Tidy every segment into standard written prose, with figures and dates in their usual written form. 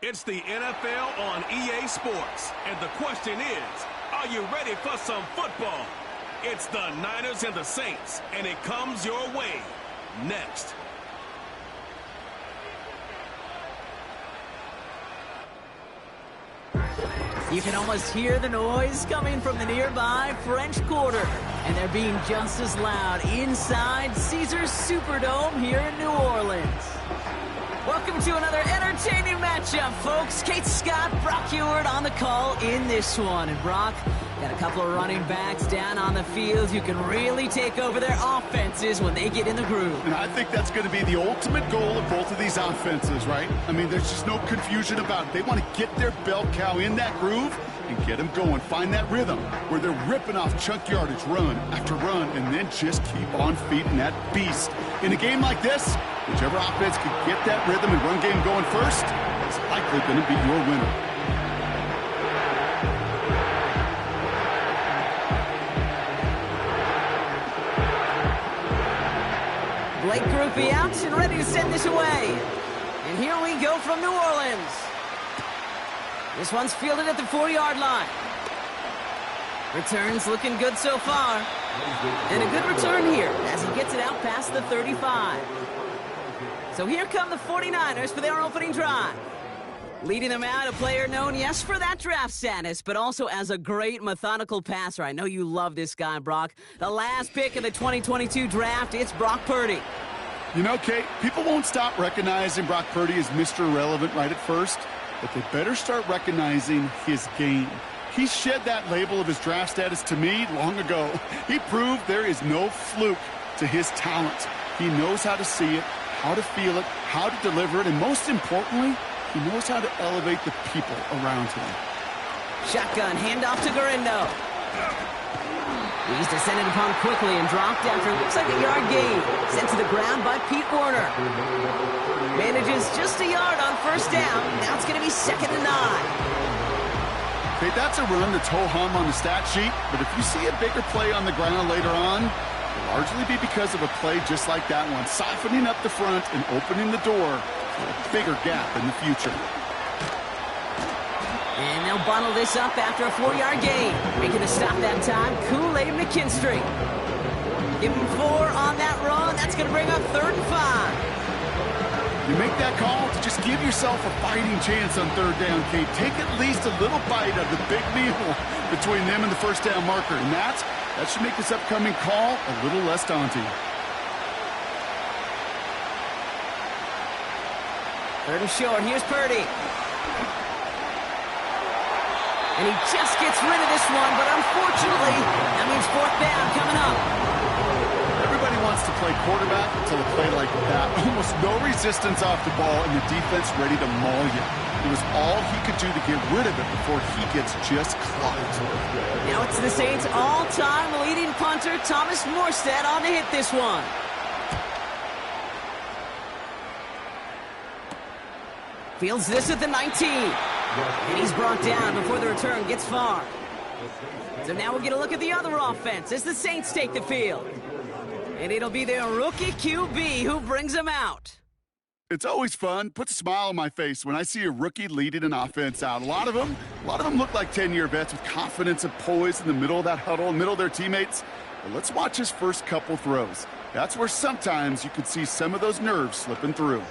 It's the NFL on EA Sports, and the question is, are you ready for some football? It's the Niners and the Saints, and it comes your way next. You can almost hear the noise coming from the nearby French Quarter, and they're being just as loud inside Caesars Superdome here in New Orleans. Welcome to another entertaining matchup, folks. Kate Scott, Brock Ewart on the call in this one. And Brock, got a couple of running backs down on the field who can really take over their offenses when they get in the groove. And I think that's going to be the ultimate goal of both of these offenses, right? I mean, there's just no confusion about it. They want to get their bell cow in that groove and get them going. Find that rhythm where they're ripping off chunk yardage run after run and then just keep on feeding that beast. In a game like this, whichever offense can get that rhythm and run game going first is likely going to be your winner. Blake Groupie out and ready to send this away. And here we go from New Orleans. This one's fielded at the 4-yard line. Returns looking good so far. And a good return here as he gets it out past the 35. So here come the 49ers for their opening drive. Leading them out, a player known, yes, for that draft status, but also as a great methodical passer. I know you love this guy, Brock. The last pick of the 2022 draft, it's Brock Purdy. You know, Kate, people won't stop recognizing Brock Purdy as Mr. Irrelevant right at first, but they better start recognizing his game. He shed that label of his draft status to me long ago. He proved there is no fluke to his talent. He knows how to see it, how to feel it, how to deliver it, and most importantly, he knows how to elevate the people around him. Shotgun, handoff to Garindo. He's descended upon quickly and dropped after it looks like a yard gain. Sent to the ground by Pete Werner. Manages just a yard on first down. Now it's going to be 2nd and 9. Okay, that's a run that's ho-hum on the stat sheet, but if you see a bigger play on the ground later on, it'll largely be because of a play just like that one, siphoning up the front and opening the door for a bigger gap in the future. And they'll bundle this up after a 4-yard gain. Making a stop that time, Kool-Aid McKinstry. Give him 4 on that run. That's going to bring up 3rd and 5. You make that call to just give yourself a fighting chance on 3rd down, Kate. Take at least a little bite of the big meal between them and the first down marker. And that should make this upcoming call a little less daunting. 3rd and short. Here's Purdy. And he just gets rid of this one, but unfortunately, that means 4th down coming up. Everybody wants to play quarterback until a play like that. Almost no resistance off the ball and the defense ready to maul you. It was all he could do to get rid of it before he gets just clocked. Now it's the Saints' all-time leading punter, Thomas Morstead, on to hit this one. Fields this at the 19. And he's brought down before the return gets far. So now we'll get a look at the other offense as the Saints take the field. And it'll be their rookie QB who brings them out. It's always fun, puts a smile on my face when I see a rookie leading an offense out. A lot of them look like 10-year vets with confidence and poise in the middle of that huddle, in the middle of their teammates. But let's watch his first couple throws. That's where sometimes you could see some of those nerves slipping through.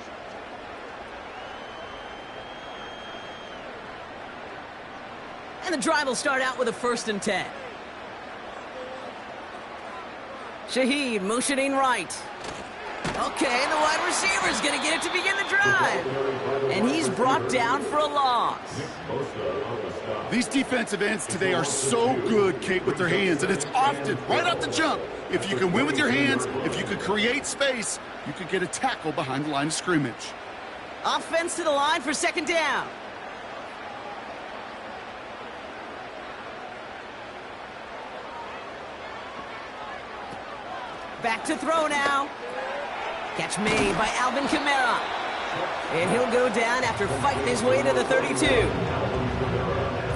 And the drive will start out with a 1st and 10. Shaheed motioning right. Okay, the wide receiver's going to get it to begin the drive. And he's brought down for a loss. These defensive ends today are so good, Kate, with their hands, and it's often right off the jump. If you can win with your hands, if you can create space, you can get a tackle behind the line of scrimmage. Offense to the line for 2nd down. Back to throw now. Catch made by Alvin Kamara. And he'll go down after fighting his way to the 32.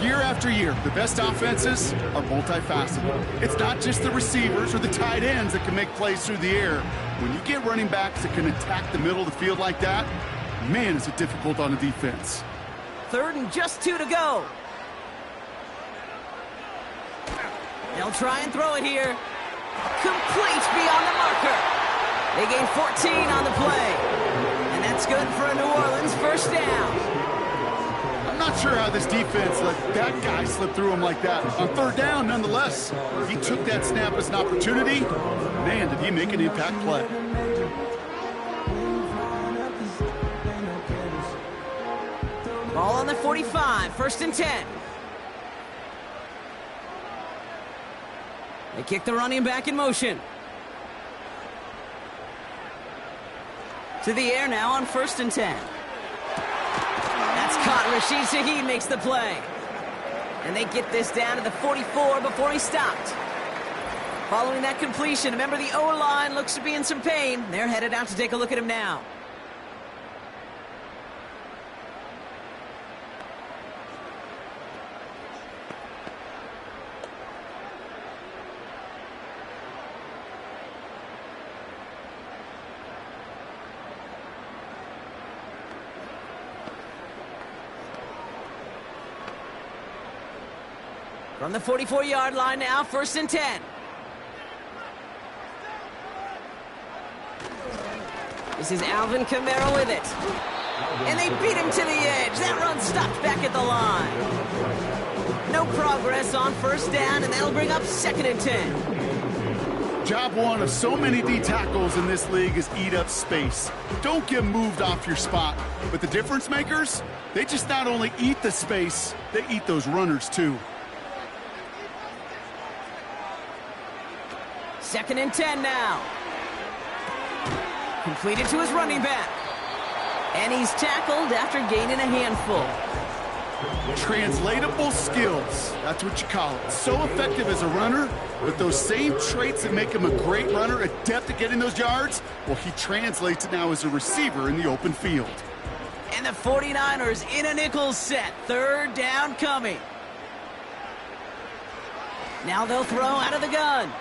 Year after year, the best offenses are multifaceted. It's not just the receivers or the tight ends that can make plays through the air. When you get running backs that can attack the middle of the field like that, man, is it difficult on the defense. 3rd and just 2 to go. They'll try and throw it here. Complete beyond the marker. They gain 14 on the play. And that's good for a New Orleans first down. I'm not sure how this defense let that guy slip through him like that. On 3rd down, nonetheless, he took that snap as an opportunity. Man, did he make an impact play. Ball on the 45, 1st and 10. They kick the running back in motion. To the air now on 1st and 10. That's caught. Rashid Shaheed makes the play. And they get this down to the 44 before he stopped. Following that completion, remember the O-line looks to be in some pain. They're headed out to take a look at him now. From the 44-yard line now, 1st and 10. This is Alvin Kamara with it. And they beat him to the edge. That run stopped back at the line. No progress on 1st down, and that'll bring up 2nd and 10. Job one of so many D tackles in this league is eat up space. Don't get moved off your spot. But the difference makers, they just not only eat the space, they eat those runners too. 2nd and 10 now. Completed to his running back. And he's tackled after gaining a handful. Translatable skills. That's what you call it. So effective as a runner, but those same traits that make him a great runner, adept at getting those yards, well, he translates it now as a receiver in the open field. And the 49ers in a nickel set. 3rd down coming. Now they'll throw out of the gun.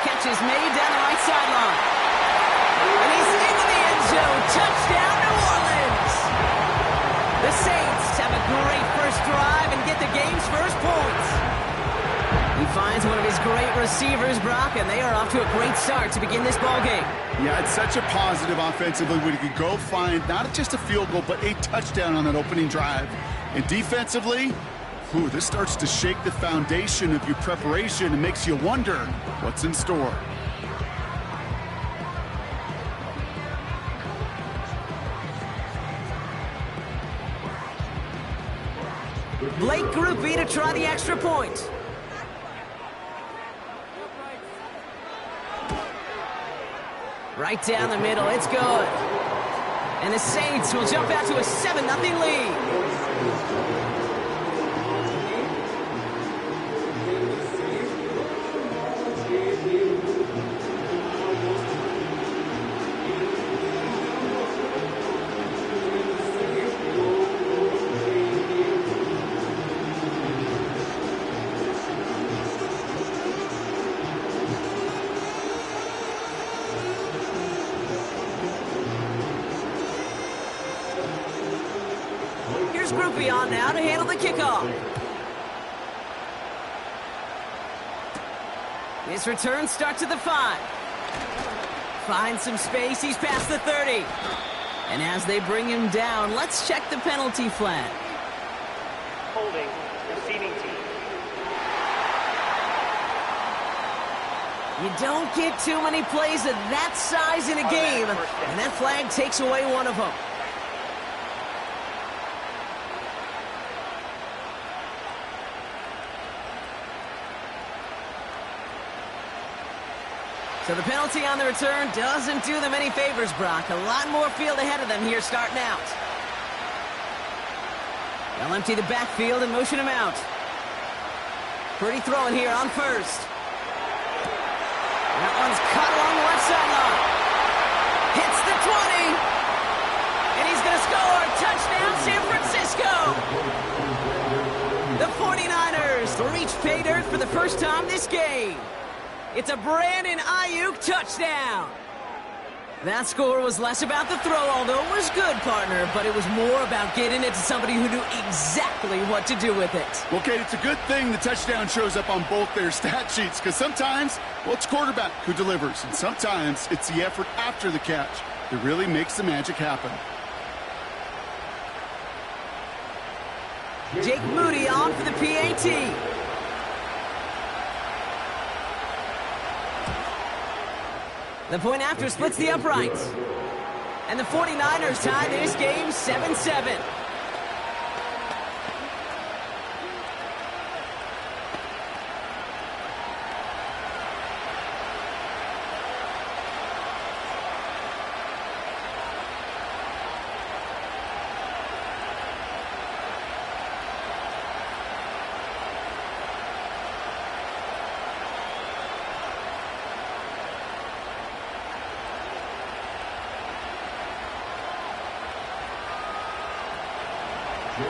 Catch is made down the right sideline. And he's into the end zone. Touchdown, New Orleans. The Saints have a great first drive and get the game's first points. He finds one of his great receivers, Brock, and they are off to a great start to begin this ballgame. Yeah, it's such a positive offensively when he could go find not just a field goal, but a touchdown on that opening drive. And defensively, this starts to shake the foundation of your preparation and makes you wonder what's in store. Blake Groupie to try the extra point. Right down the middle, it's good. And the Saints will jump out to a 7-0 lead. Groupie on now to handle the kickoff. His return starts at the 5. Finds some space, he's past the 30. And as they bring him down, let's check the penalty flag. Holding, receiving team. You don't get too many plays of that size in a game, and that flag takes away one of them. So the penalty on the return doesn't do them any favors, Brock. A lot more field ahead of them here starting out. They'll empty the backfield and motion him out. Pretty throwing here on 1st. That one's cut along the left sideline. Hits the 20. And he's going to score. Touchdown, San Francisco. The 49ers reach pay dirt for the first time this game. It's a Brandon Ayuk touchdown. That score was less about the throw, although it was good, partner, but it was more about getting it to somebody who knew exactly what to do with it. Well, Kate, it's a good thing the touchdown shows up on both their stat sheets, because sometimes, well, it's quarterback who delivers, and sometimes it's the effort after the catch that really makes the magic happen. Jake Moody on for the PAT. The point after splits the uprights. And the 49ers tie this game 7-7.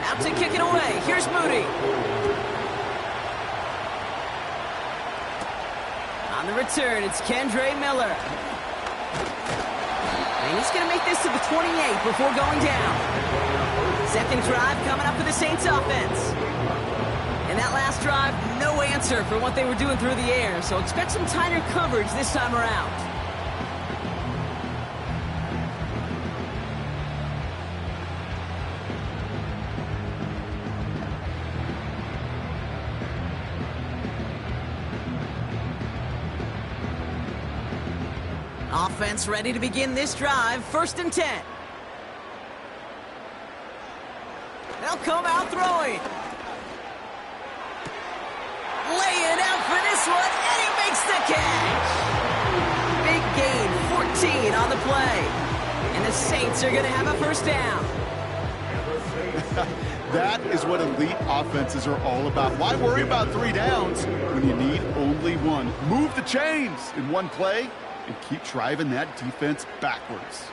Out to kick it away. Here's Moody. On the return, it's Kendre Miller. And he's going to make this to the 28 before going down. Second drive coming up for the Saints offense. And that last drive, no answer for what they were doing through the air, so expect some tighter coverage this time around. Offense ready to begin this drive. 1st and 10. They'll come out throwing. Lay it out for this one, and he makes the catch. Big gain, 14 on the play. And the Saints are going to have a 1st down. That is what elite offenses are all about. Why worry about 3 downs when you need only 1? Move the chains in one play and keep driving that defense backwards.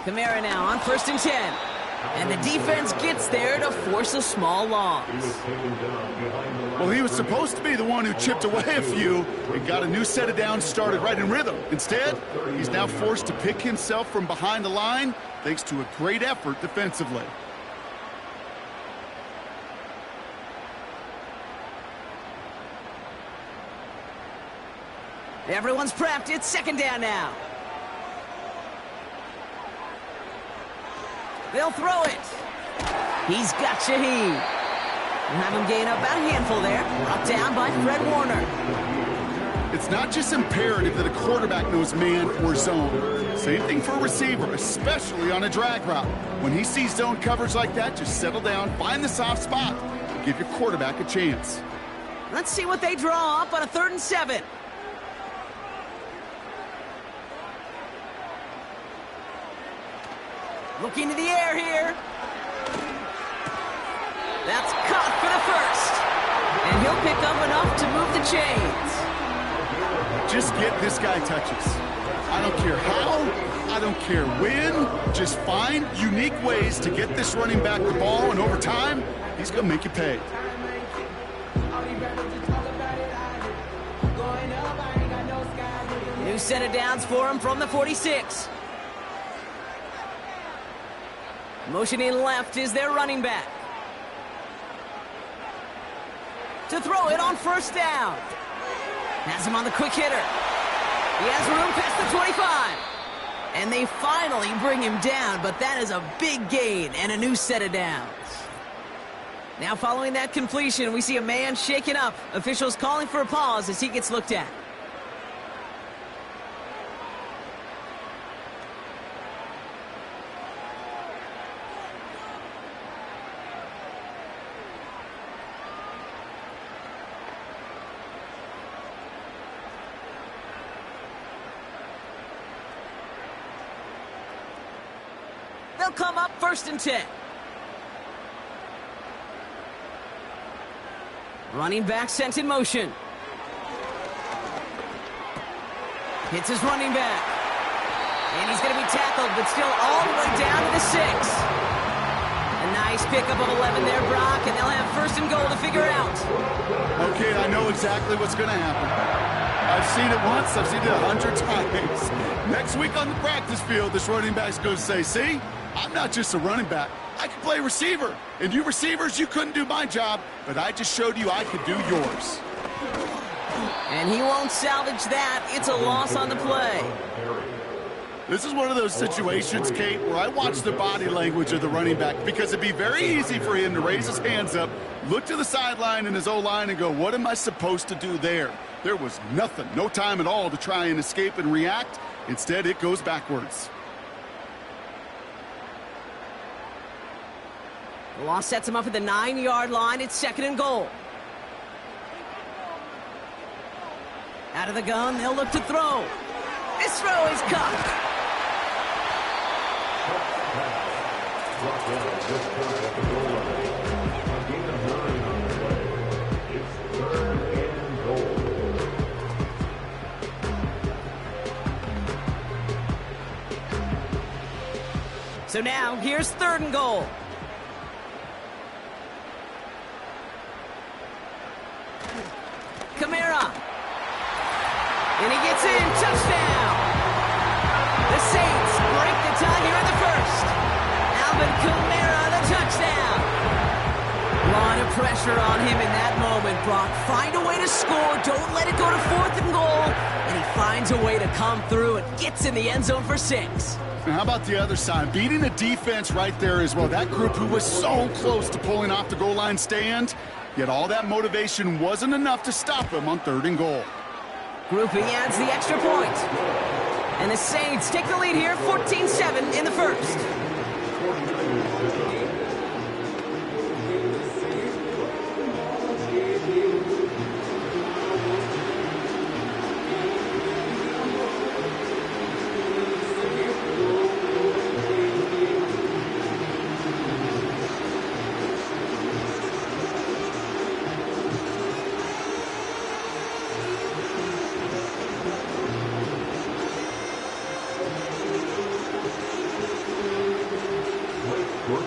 Kamara now on 1st and 10. And the defense gets there to force a small loss. Well, he was supposed to be the one who chipped away a few and got a new set of downs started right in rhythm. Instead, he's now forced to pick himself from behind the line thanks to a great effort defensively. Everyone's prepped. It's 2nd down now. They'll throw it. He's got Shaheed. We'll have him gain up about a handful there. Brought down by Fred Warner. It's not just imperative that a quarterback knows man or zone. Same thing for a receiver, especially on a drag route. When he sees zone coverage like that, just settle down, find the soft spot, and give your quarterback a chance. Let's see what they draw up on a 3rd and 7. Looking to the air here. That's caught for the 1st. And he'll pick up enough to move the chains. Just get this guy touches. I don't care how, I don't care when. Just find unique ways to get this running back the ball, and over time, he's going to make you pay. New set of downs for him from the 46. Motioning left is their running back. To throw it on 1st down. Has him on the quick hitter. He has room past the 25. And they finally bring him down, but that is a big gain and a new set of downs. Now following that completion, we see a man shaken up. Officials calling for a pause as he gets looked at. They'll come up 1st and 10. Running back sent in motion. Hits his running back. And he's going to be tackled, but still all the way down to the 6. And Nice pickup of 11 there, Brock, and they'll have first and goal to figure out. Okay, I know exactly what's going to happen. I've seen it once, I've seen it 100 times. Next week on the practice field, this running back's going to say, see, I'm not just a running back. I can play receiver. And you receivers, you couldn't do my job, but I just showed you I could do yours. And he won't salvage that. It's a loss on the play. This is one of those situations, Kate, where I watch the body language of the running back because it'd be very easy for him to raise his hands up, look to the sideline in his O-line and go, what am I supposed to do there? There was nothing, no time at all to try and escape and react. Instead, it goes backwards. The loss sets him up at the 9-yard line. It's second and goal. Out of the gun, they'll look to throw. This throw is caught. So now, here's third and goal. Kamara. And he gets in. Touchdown. The Saints break the tie here in the first. Alvin Kamara, the touchdown. A lot of pressure on him in that moment, Brock. Find a way to score. Don't let it go to fourth and goal. And he finds a way to come through and gets in the end zone for 6. And how about the other side? Beating the defense right there as well. That group who was so close to pulling off the goal line stand, yet all that motivation wasn't enough to stop him on third and goal. Groupie adds the extra point. And the Saints take the lead here, 14-7 in the first.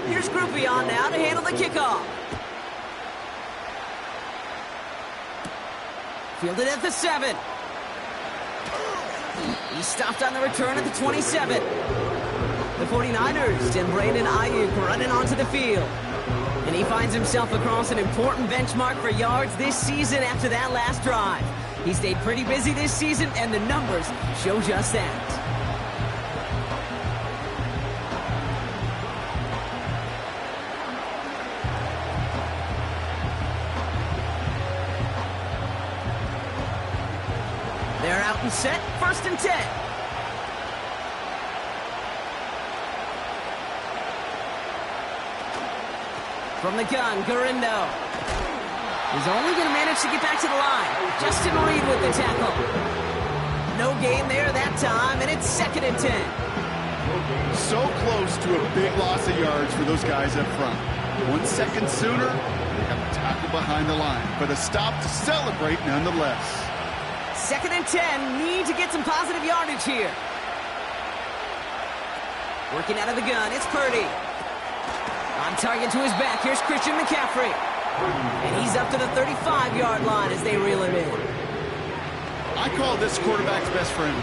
Here's Groupie on now to handle the kickoff. Fielded at the 7. He stopped on the return at the 27. The 49ers and Brandon Ayuk running onto the field. And he finds himself across an important benchmark for yards this season after that last drive. He stayed pretty busy this season, and the numbers show just that. They're out and set, first and 10. From the gun, Garindo. He's only going to manage to get back to the line. Justin Reed with the tackle. No gain there that time, and it's second and 10. So close to a big loss of yards for those guys up front. 1 second sooner, they have a tackle behind the line, but a stop to celebrate nonetheless. Second and 10, need to get some positive yardage here. Working out of the gun, it's Purdy. On target to his back, here's Christian McCaffrey. And he's up to the 35-yard line as they reel him in. I call this quarterback's best friend.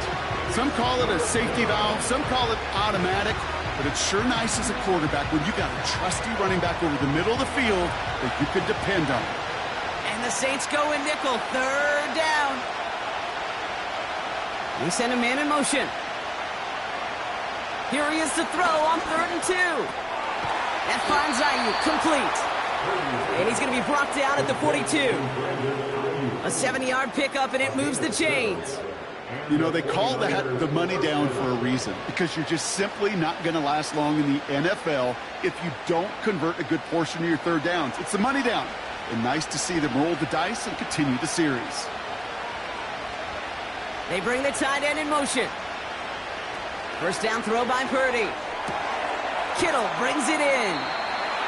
Some call it a safety valve, some call it automatic, but it's sure nice as a quarterback when you got a trusty running back over the middle of the field that you could depend on. And the Saints go in nickel, third down. We send a man in motion. Here he is to throw on third and 2. That finds Ayuk, complete. And he's going to be brought down at the 42. A 70-yard pickup, and it moves the chains. You know, they call that the money down for a reason, because you're just simply not going to last long in the NFL if you don't convert a good portion of your third downs. It's the money down. And nice to see them roll the dice and continue the series. They bring the tight end in motion. First down throw by Purdy. Kittle brings it in.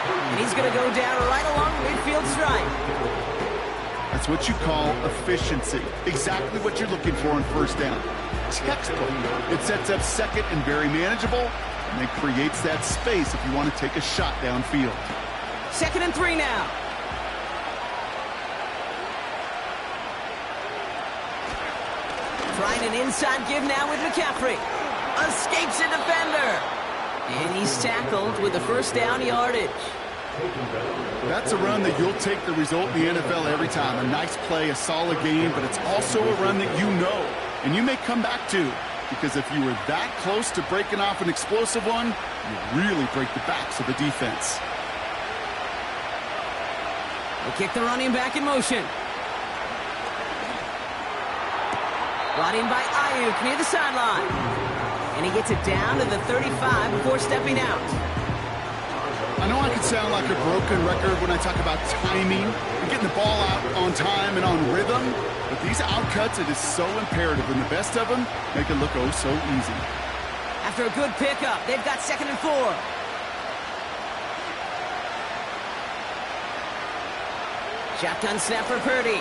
And he's going to go down right along the midfield stripe. That's what you call efficiency. Exactly what you're looking for in first down. Textbook. It sets up second and very manageable. And it creates that space if you want to take a shot downfield. 2nd and 3 now. Trying an inside give now with McCaffrey. Escapes a defender. And he's tackled with the first down yardage. That's a run that you'll take the result in the NFL every time. A nice play, a solid game, but it's also a run that you know and you may come back to, because if you were that close to breaking off an explosive one, you really break the backs of the defense. They kick the running back in motion. Brought in by Ayuk near the sideline. And he gets it down to the 35 before stepping out. I know I can sound like a broken record when I talk about timing and getting the ball out on time and on rhythm, but these outcuts, it is so imperative, and the best of them make it look oh so easy. After a good pickup, they've got 2nd and 4. Shotgun snap for Purdy.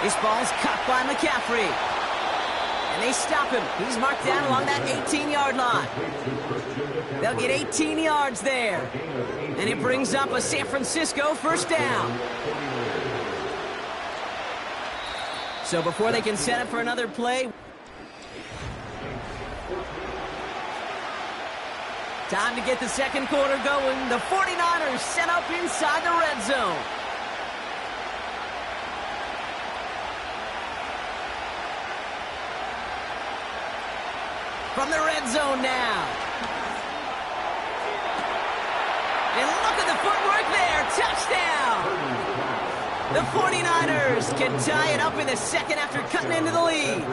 This ball's cut by McCaffrey. And they stop him. He's marked down along that 18-yard line. They'll get 18 yards there. And it brings up a San Francisco first down. So before they can set up for another play, time to get the second quarter going. The 49ers set up inside the red zone. From the red zone now. And look at the footwork there. Touchdown. The 49ers can tie it up in the second after cutting into the lead.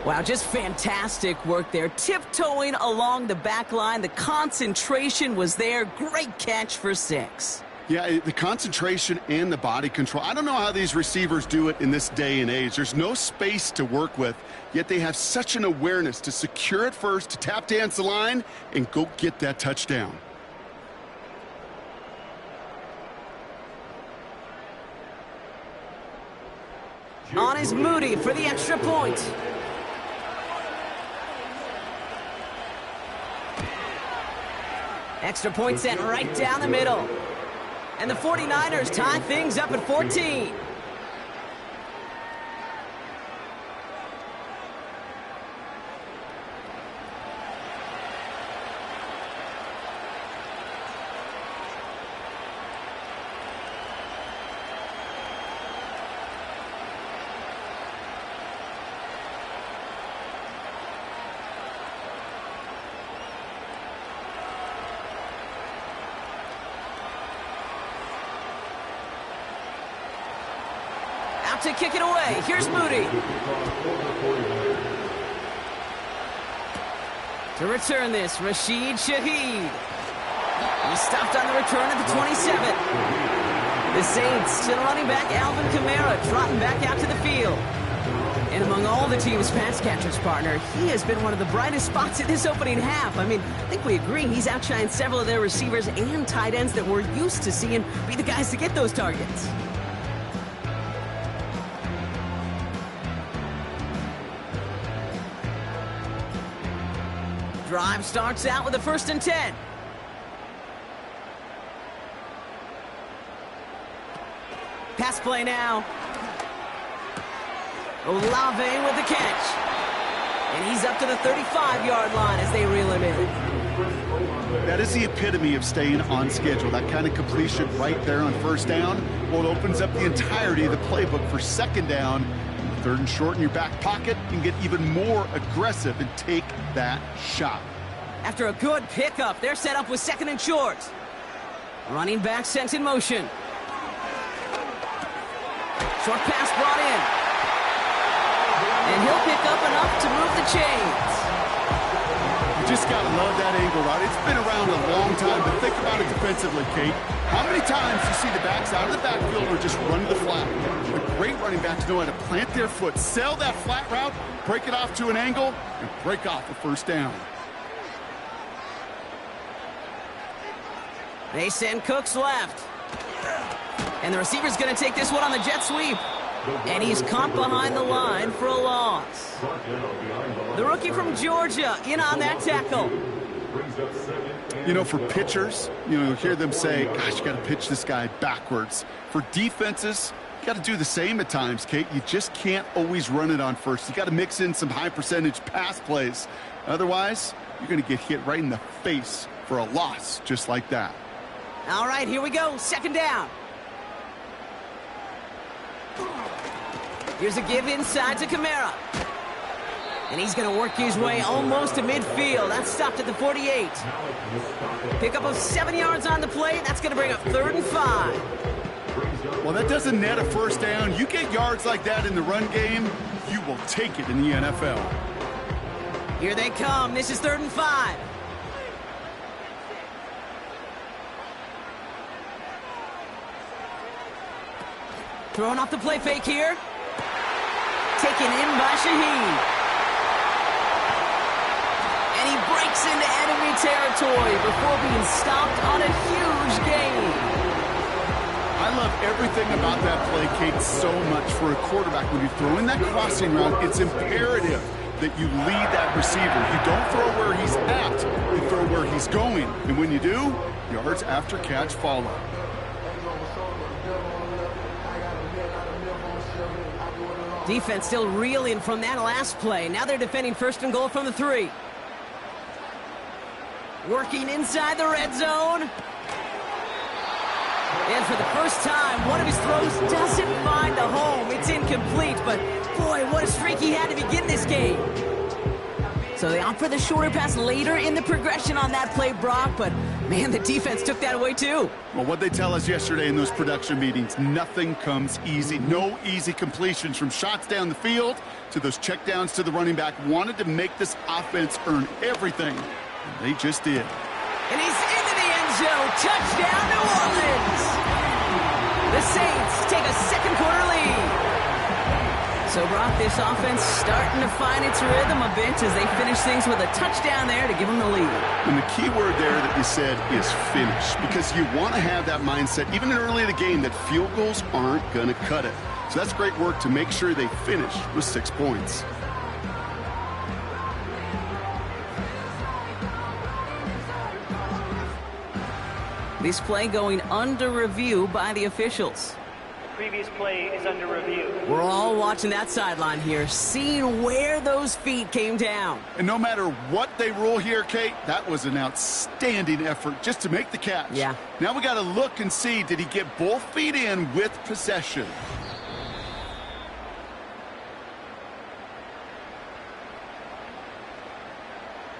Wow, just fantastic work there. Tiptoeing along the back line. The concentration was there. Great catch for 6. Yeah, the concentration and the body control. I don't know how these receivers do it in this day and age. There's no space to work with, yet they have such an awareness to secure it first, to tap dance the line, and go get that touchdown. On is Moody for the extra point. Extra point sent right down the middle. And the 49ers tie things up at 14. To kick it away. Here's Moody. To return this, Rashid Shaheed. He's stopped on the return at the 27. The Saints to the running back, Alvin Kamara, trotting back out to the field. And among all the team's pass catchers, partner, he has been one of the brightest spots in this opening half. I mean, I think we agree he's outshined several of their receivers and tight ends that we're used to seeing be the guys to get those targets. Drive starts out with a 1st and 10. Pass play now. Olave with the catch. And he's up to the 35-yard line as they reel him in. That is the epitome of staying on schedule. That kind of completion right there on 1st down. Well, it opens up the entirety of the playbook for 2nd down. 3rd and short in your back pocket, you can get even more aggressive and take that shot. After a good pickup, they're set up with 2nd and short. Running back sent in motion. Short pass brought in. And he'll pick up enough to move the chains. You just got to love that angle, right? It's been around a long time, but think about it defensively, Kate. How many times do you see the backs out of the backfield or just run to the flat? The great running backs know how to plant their foot, sell that flat route, break it off to an angle, and break off the 1st down. They send Cooks left. And the receiver's going to take this one on the jet sweep. And he's caught behind the line for a loss. The rookie from Georgia in on that tackle. You know, for pitchers, you'll hear them say, gosh, you got to pitch this guy backwards. For defenses, you got to do the same at times, Kate. You just can't always run it on first. You got to mix in some high percentage pass plays. Otherwise, you're going to get hit right in the face for a loss just like that. All right, here we go. Second down. Here's a give inside to Kamara. And he's going to work his way almost to midfield. That's stopped at the 48. Pickup of 7 yards on the play. That's going to bring up 3rd and 5. Well, that doesn't net a first down. You get yards like that in the run game, you will take it in the NFL. Here they come. This is 3rd and 5. Throwing off the play fake here. Taken in by Shaheed. And he breaks into enemy territory before being stopped on a huge gain. I love everything about that play, Kate, so much for a quarterback. When you throw in that crossing route, it's imperative that you lead that receiver. You don't throw where he's at, you throw where he's going. And when you do, yards after catch follow. Defense still reeling from that last play. Now they're defending 1st and goal from the 3. Working inside the red zone. And for the first time, one of his throws doesn't find a home. It's incomplete, but boy, what a streak he had to begin this game. So they opt for the shorter pass later in the progression on that play, Brock, but man, the defense took that away too. Well, what they tell us yesterday in those production meetings, nothing comes easy. No easy completions from shots down the field to those checkdowns to the running back. Wanted to make this offense earn everything. And they just did. And he's into the end zone. Touchdown, New Orleans. The Saints take a 2nd quarter lead. So, Brock, this offense starting to find its rhythm a bit as they finish things with a touchdown there to give them the lead. And the key word there that you said is finish, because you want to have that mindset, even early in the game, that field goals aren't going to cut it. So that's great work to make sure they finish with 6 points. This play going under review by the officials. Previous play is under review. We're all watching that sideline here, seeing where those feet came down. And no matter what they rule here, Kate, that was an outstanding effort just to make the catch. Yeah. Now we got to look and see, did he get both feet in with possession?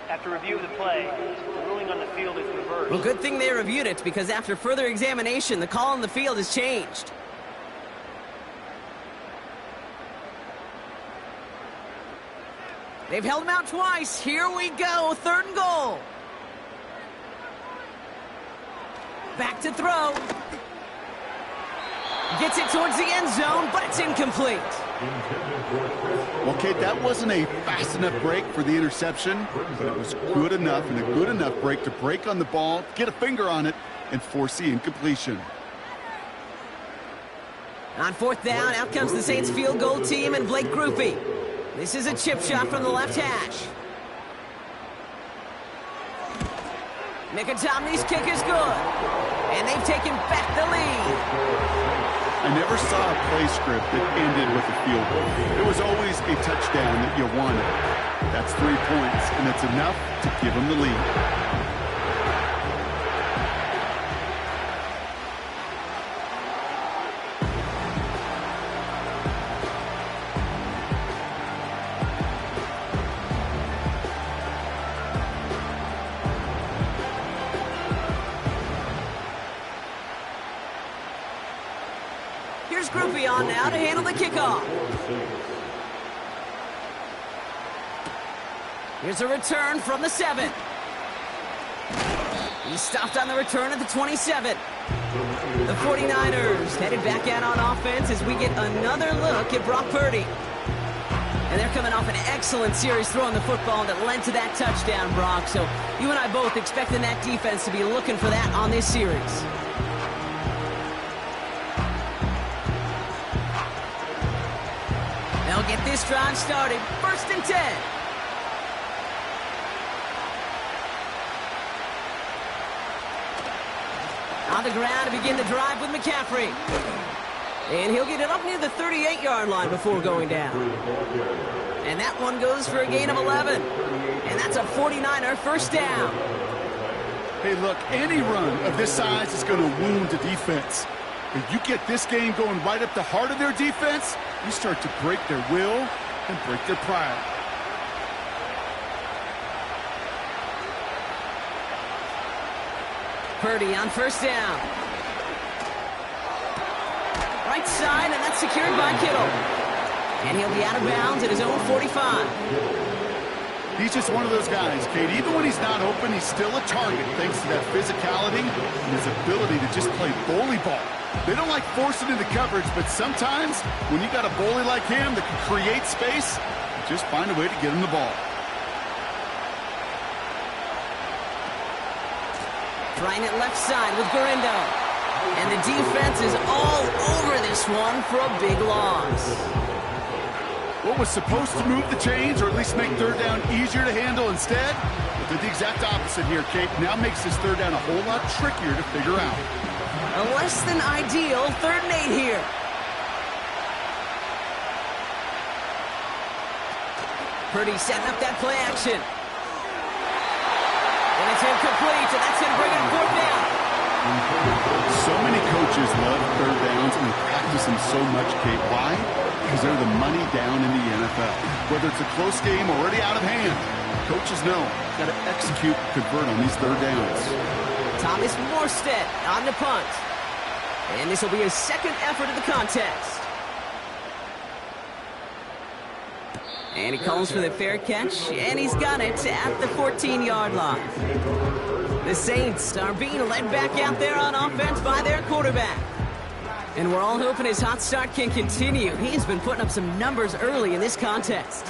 After review of the play, the ruling on the field is reversed. Well, good thing they reviewed it, because after further examination, the call on the field has changed. They've held him out twice. Here we go. 3rd and goal. Back to throw. Gets it towards the end zone, but it's incomplete. Well, Kate, that wasn't a fast enough break for the interception, but it was good enough and a good enough break to break on the ball, get a finger on it, and force the incompletion. On 4th down, out comes the Saints field goal team and Blake Grupe. This is a chip shot from the left hash. Mickatommy's kick is good. And they've taken back the lead. I never saw a play script that ended with a field goal. It was always a touchdown that you wanted. That's 3 points, and it's enough to give them the lead. Here's Grupe on now to handle the kickoff. Here's a return from the 7. He stopped on the return at the 27. The 49ers headed back out on offense as we get another look at Brock Purdy. And they're coming off an excellent series throwing the football that led to that touchdown, Brock. So you and I both expecting that defense to be looking for that on this series. They'll get this drive started. 1st and 10. On the ground to begin the drive with McCaffrey. And he'll get it up near the 38-yard line before going down. And that one goes for a gain of 11. And that's a 49er first down. Hey, look, any run of this size is going to wound the defense. If you get this game going right up the heart of their defense, you start to break their will and break their pride. Purdy on 1st down. Right side, and that's secured by Kittle. And he'll be out of bounds at his own 45. He's just one of those guys, Kate. Even when he's not open, he's still a target thanks to that physicality and his ability to just play bully ball. They don't like forcing into coverage, but sometimes when you got a bully like him that can create space, just find a way to get him the ball. Trying it left side with Garindo. And the defense is all over this one for a big loss. What was supposed to move the chains, or at least make 3rd down easier to handle instead, did the exact opposite here, Kate. Now makes this 3rd down a whole lot trickier to figure out. A less than ideal 3rd and 8 here. Purdy setting up that play action. And it's incomplete, and that's going to bring it 4th down. So many coaches love 3rd downs, and they practice them so much, Kate. Why? Because they're the money down in the NFL. Whether it's a close game or already out of hand, coaches know got to execute, convert on these 3rd downs. Thomas Morstead on the punt. And this will be his 2nd effort of the contest. And he calls for the fair catch, and he's got it at the 14-yard line. The Saints are being led back out there on offense by their quarterback. And we're all hoping his hot start can continue. He's been putting up some numbers early in this contest.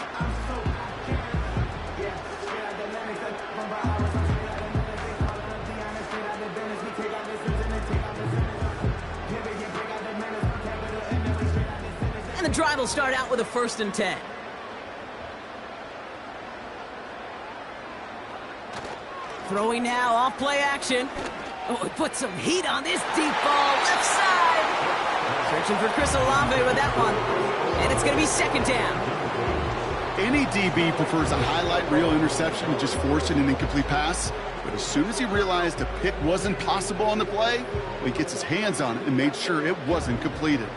And the drive will start out with a 1st and 10. Throwing now, off play action. Oh, he put some heat on this deep ball, left side. Searching for Chris Olave with that one. And it's going to be 2nd down. Any DB prefers a highlight reel interception to just forcing an incomplete pass. But as soon as he realized a pick wasn't possible on the play, he gets his hands on it and made sure it wasn't completed.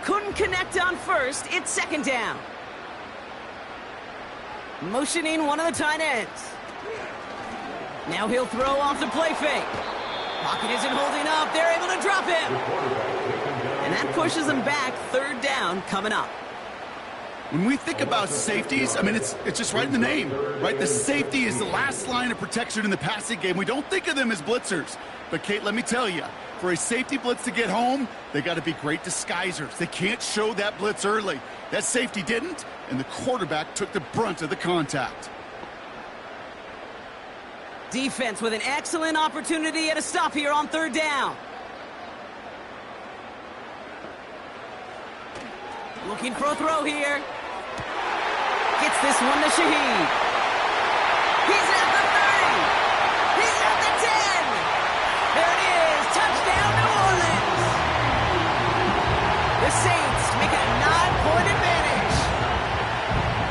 Couldn't connect on 1st. It's 2nd down. Motioning one of the tight ends. Now he'll throw off the play fake. Pocket isn't holding up. They're able to drop him. And that pushes them back. 3rd down coming up. When we think about safeties, I mean, it's just right in the name, right? The safety is the last line of protection in the passing game. We don't think of them as blitzers. But, Kate, let me tell you, for a safety blitz to get home, they got to be great disguisers. They can't show that blitz early. That safety didn't, and the quarterback took the brunt of the contact. Defense with an excellent opportunity at a stop here on 3rd down. Looking for a throw here. Gets this one to Shaheed. He's at the 30. He's at the 10. There it is. Touchdown, New Orleans. The Saints make it a 9-point advantage.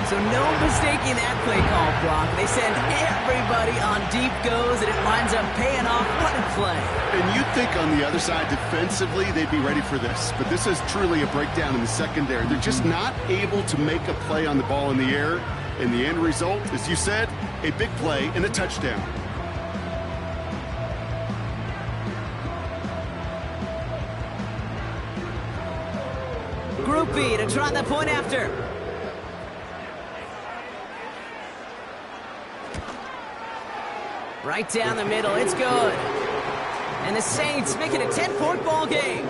So no mistaking that play call, Brock. They send everybody on deep goes, and it winds up paying off. What a play. And you'd think on the other side, defensively, they'd be ready for this. But this is truly a breakdown in the secondary. They're just not able to make a play on the ball in the air. And the end result, as you said, a big play and a touchdown. Group B to try the point after. Right down the middle, it's good. And the Saints make it a 10-point ball game.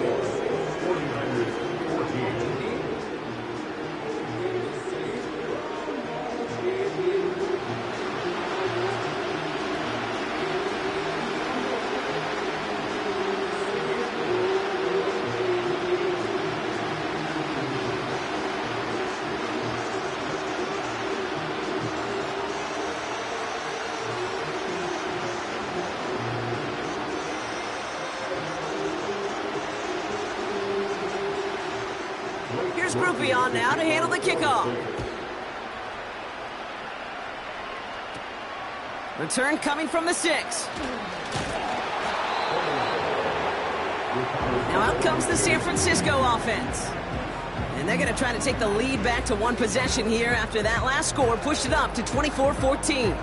Here's Groupie on now to handle the kickoff. Return coming from the 6. Now out comes the San Francisco offense. And they're going to try to take the lead back to one possession here after that last score pushed it up to 24-14.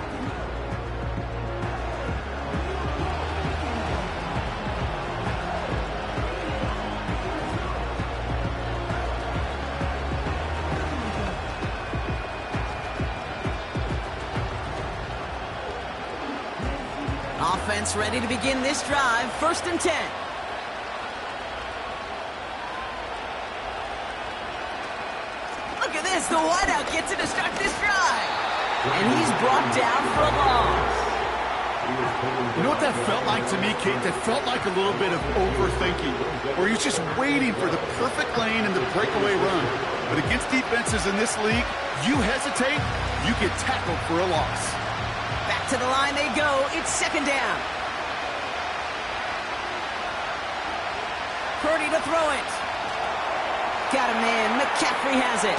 Offense ready to begin this drive. 1st and 10. Look at this. The wideout gets it to start this drive. And he's brought down for a loss. You know what that felt like to me, Kate? That felt like a little bit of overthinking, where he's just waiting for the perfect lane and the breakaway run. But against defenses in this league, you hesitate, you get tackled for a loss. Back to the line they go. It's 2nd down. Purdy to throw it. Got a man. McCaffrey has it.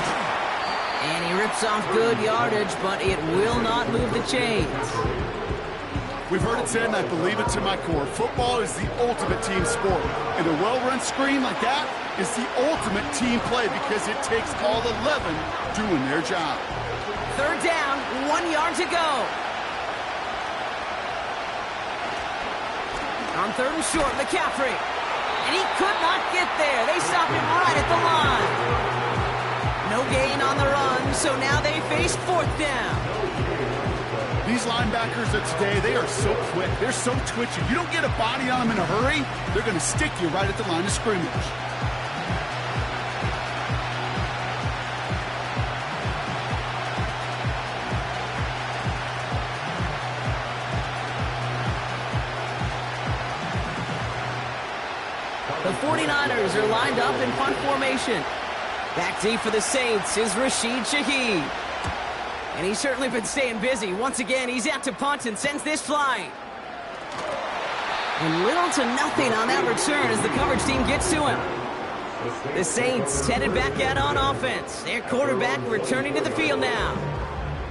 And he rips off good yardage, but it will not move the chains. We've heard it said, and I believe it to my core, football is the ultimate team sport. And a well-run screen like that is the ultimate team play because it takes all 11 doing their job. 3rd down, 1 yard to go. On 3rd and short, McCaffrey. And he could not get there. They stopped him right at the line. No gain on the run, so now they face 4th down. These linebackers of today, they are so quick. They're so twitchy. You don't get a body on them in a hurry, they're going to stick you right at the line of scrimmage. The 49ers are lined up in punt formation. Back deep for the Saints is Rashid Shaheed. And he's certainly been staying busy. Once again, he's out to punt and sends this flying. And little to nothing on that return as the coverage team gets to him. The Saints headed back out on offense. Their quarterback returning to the field now.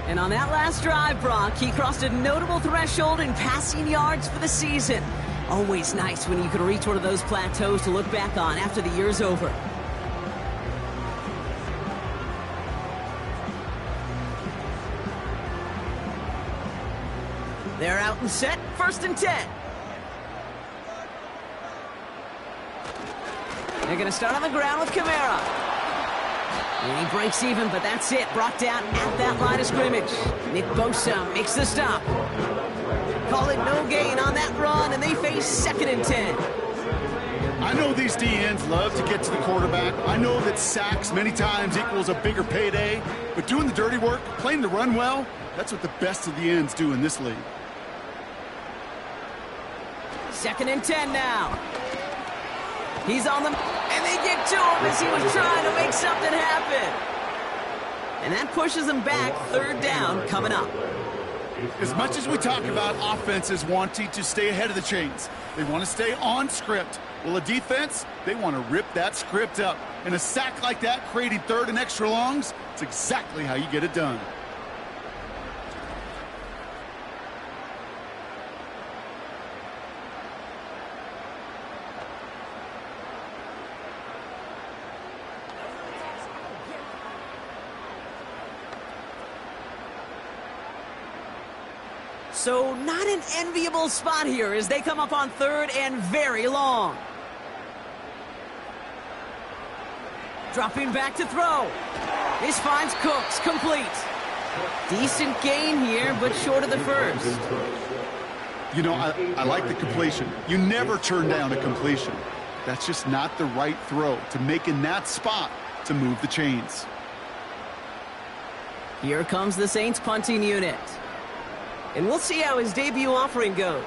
And on that last drive, Brock, he crossed a notable threshold in passing yards for the season. Always nice when you can reach one of those plateaus to look back on after the year's over. They're out and set. 1st and 10. They're going to start on the ground with Kamara. And he breaks even, but that's it. Brought down at that line of scrimmage. Nick Bosa makes the stop. Call it no gain on that run, and they face 2nd and 10. I know these DNs love to get to the quarterback. I know that sacks many times equals a bigger payday. But doing the dirty work, playing the run well, that's what the best of the ends do in this league. 2nd and 10 now. He's on them, and they get to him as he was trying to make something happen. And that pushes him back. 3rd down coming up. As much as we talk about offenses wanting to stay ahead of the chains, they want to stay on script. Well, a defense, they want to rip that script up. And a sack like that, creating 3rd and extra longs, it's exactly how you get it done. So not an enviable spot here as they come up on 3rd and very long. Dropping back to throw. This finds Cooks complete. Decent gain here, but short of the first. You know, I like the completion. You never turn down a completion. That's just not the right throw to make in that spot to move the chains. Here comes the Saints punting unit. And we'll see how his debut offering goes.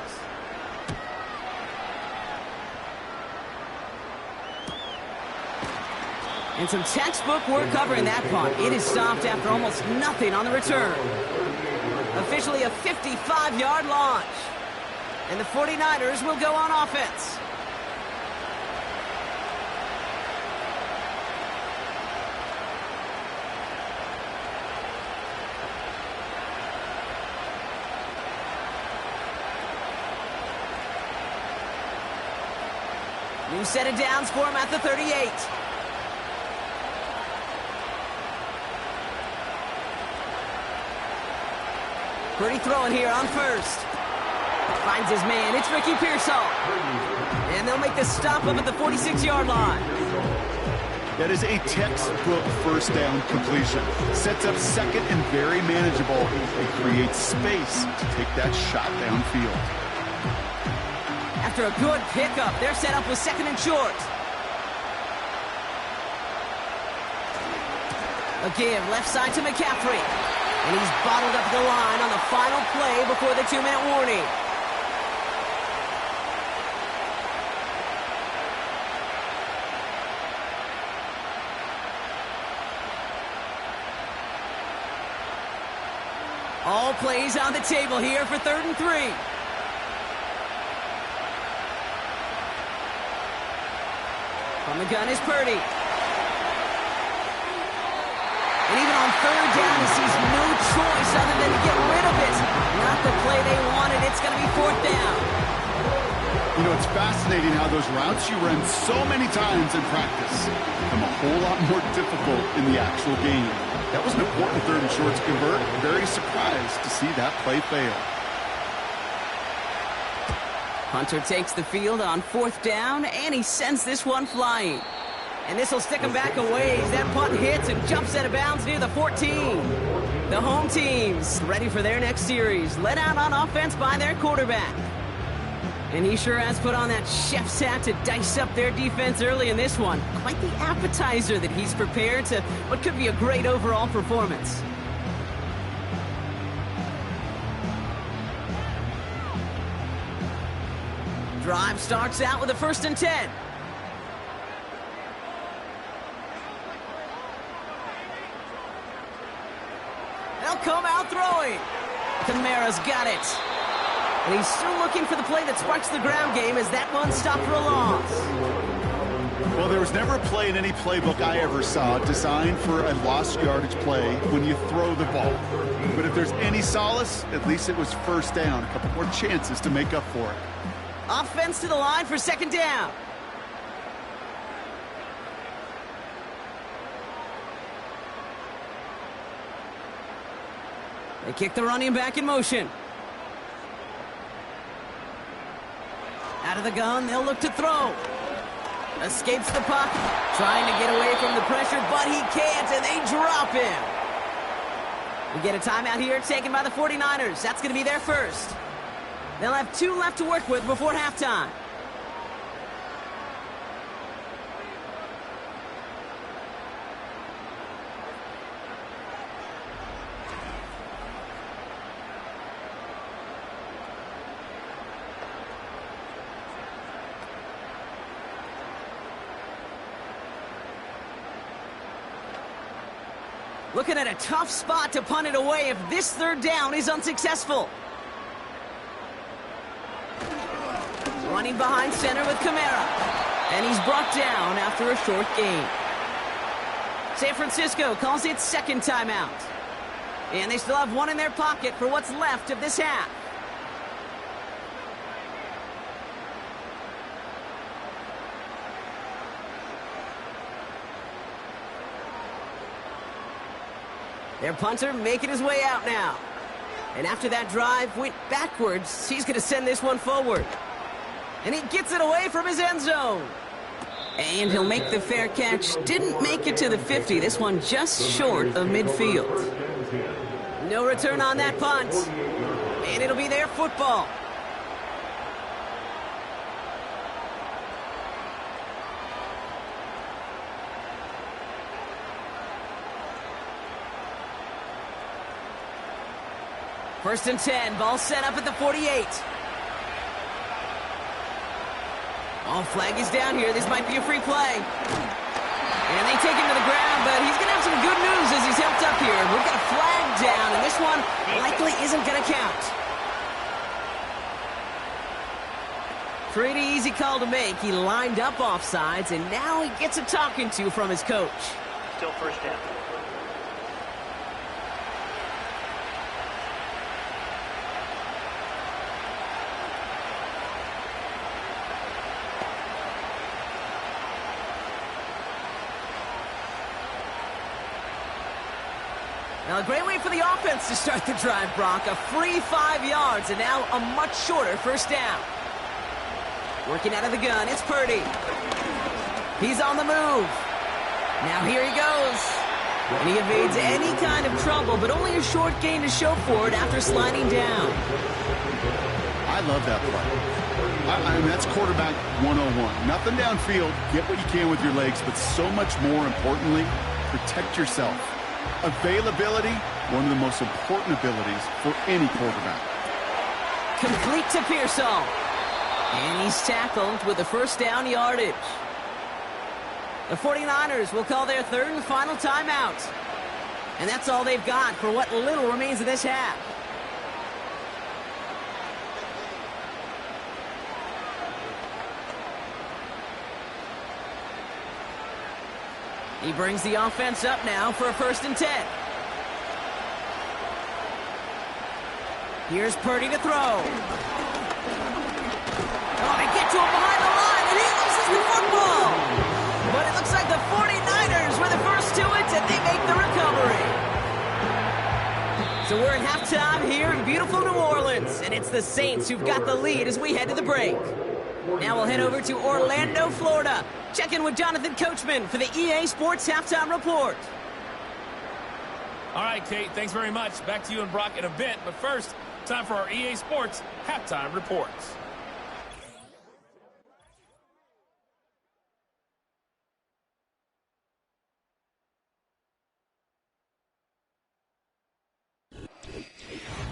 And some textbook work covering that punt. It is stopped after almost nothing on the return. Officially a 55-yard launch. And the 49ers will go on offense. New set of downs for him at the 38. Purdy throwing here on first. Finds his man. It's Ricky Pearsall. And they'll make the stop up at the 46-yard line. That is a textbook first down completion. Sets up second and very manageable. It creates space to take that shot downfield. After a good pickup, they're set up with second and short. A give left side to McCaffrey. And he's bottled up the line on the final play before the 2-minute warning. All plays on the table here for 3rd and 3. From the gun is Purdy. And even on 3rd down, he sees no choice other than to get rid of it. Not the play they wanted. It's going to be 4th down. You know, it's fascinating how those routes you run so many times in practice become a whole lot more difficult in the actual game. That was an important 3rd and short to convert. Very surprised to see that play fail. Hunter takes the field on 4th down, and he sends this one flying. And this will stick him back a ways. That punt hits and jumps out of bounds near the 14. The home team's ready for their next series, led out on offense by their quarterback. And he sure has put on that chef's hat to dice up their defense early in this one. Quite the appetizer that he's prepared to what could be a great overall performance. Drive starts out with a 1st and 10. They'll come out throwing. Kamara's got it. And he's still looking for the play that sparks the ground game as that one stopped for a loss. Well, there was never a play in any playbook I ever saw designed for a lost yardage play when you throw the ball. But if there's any solace, at least it was 1st down. A couple more chances to make up for it. Offense to the line for 2nd down. They kick the running back in motion. Out of the gun, they'll look to throw. Escapes the pocket, trying to get away from the pressure, but he can't, and they drop him. We get a timeout here taken by the 49ers. That's going to be their first. They'll have 2 left to work with before halftime. Looking at a tough spot to punt it away if this 3rd down is unsuccessful. Running behind center with Kamara. And he's brought down after a short gain. San Francisco calls it 2nd timeout. And they still have 1 in their pocket for what's left of this half. Their punter making his way out now. And after that drive went backwards, he's going to send this one forward. And he gets it away from his end zone. And he'll make the fair catch. Didn't make it to the 50. This one just short of midfield. No return on that punt. And it'll be their football. First and 10, ball set up at the 48. Oh, flag is down here. This might be a free play. And they take him to the ground, but he's going to have some good news as he's helped up here. We've got a flag down, and this one likely isn't going to count. Pretty easy call to make. He lined up offsides, and now he gets a talking to from his coach. Still 1st down. Now, a great way for the offense to start the drive, Brock. A free 5 yards, and now a much shorter first down. Working out of the gun, it's Purdy. He's on the move. Now here he goes. And he evades any kind of trouble, but only a short gain to show for it after sliding down. I love that play. I mean, that's quarterback 101. Nothing downfield, get what you can with your legs, but so much more importantly, protect yourself. Availability, one of the most important abilities for any quarterback. Complete to Pearsall. And he's tackled with the first down yardage. The 49ers will call their third and final timeout. And that's all they've got for what little remains of this half. He brings the offense up now for a 1st and 10. Here's Purdy to throw. Oh, they get to him behind the line, and he loses the football. But it looks like the 49ers were the first to it, and they make the recovery. So we're at halftime here in beautiful New Orleans, and it's the Saints who've got the lead as we head to the break. Now we'll head over to Orlando, Florida. Check in with Jonathan Coachman for the EA Sports Halftime Report. All right, Kate, thanks very much. Back to you and Brock in a bit. But first, time for our EA Sports Halftime Reports.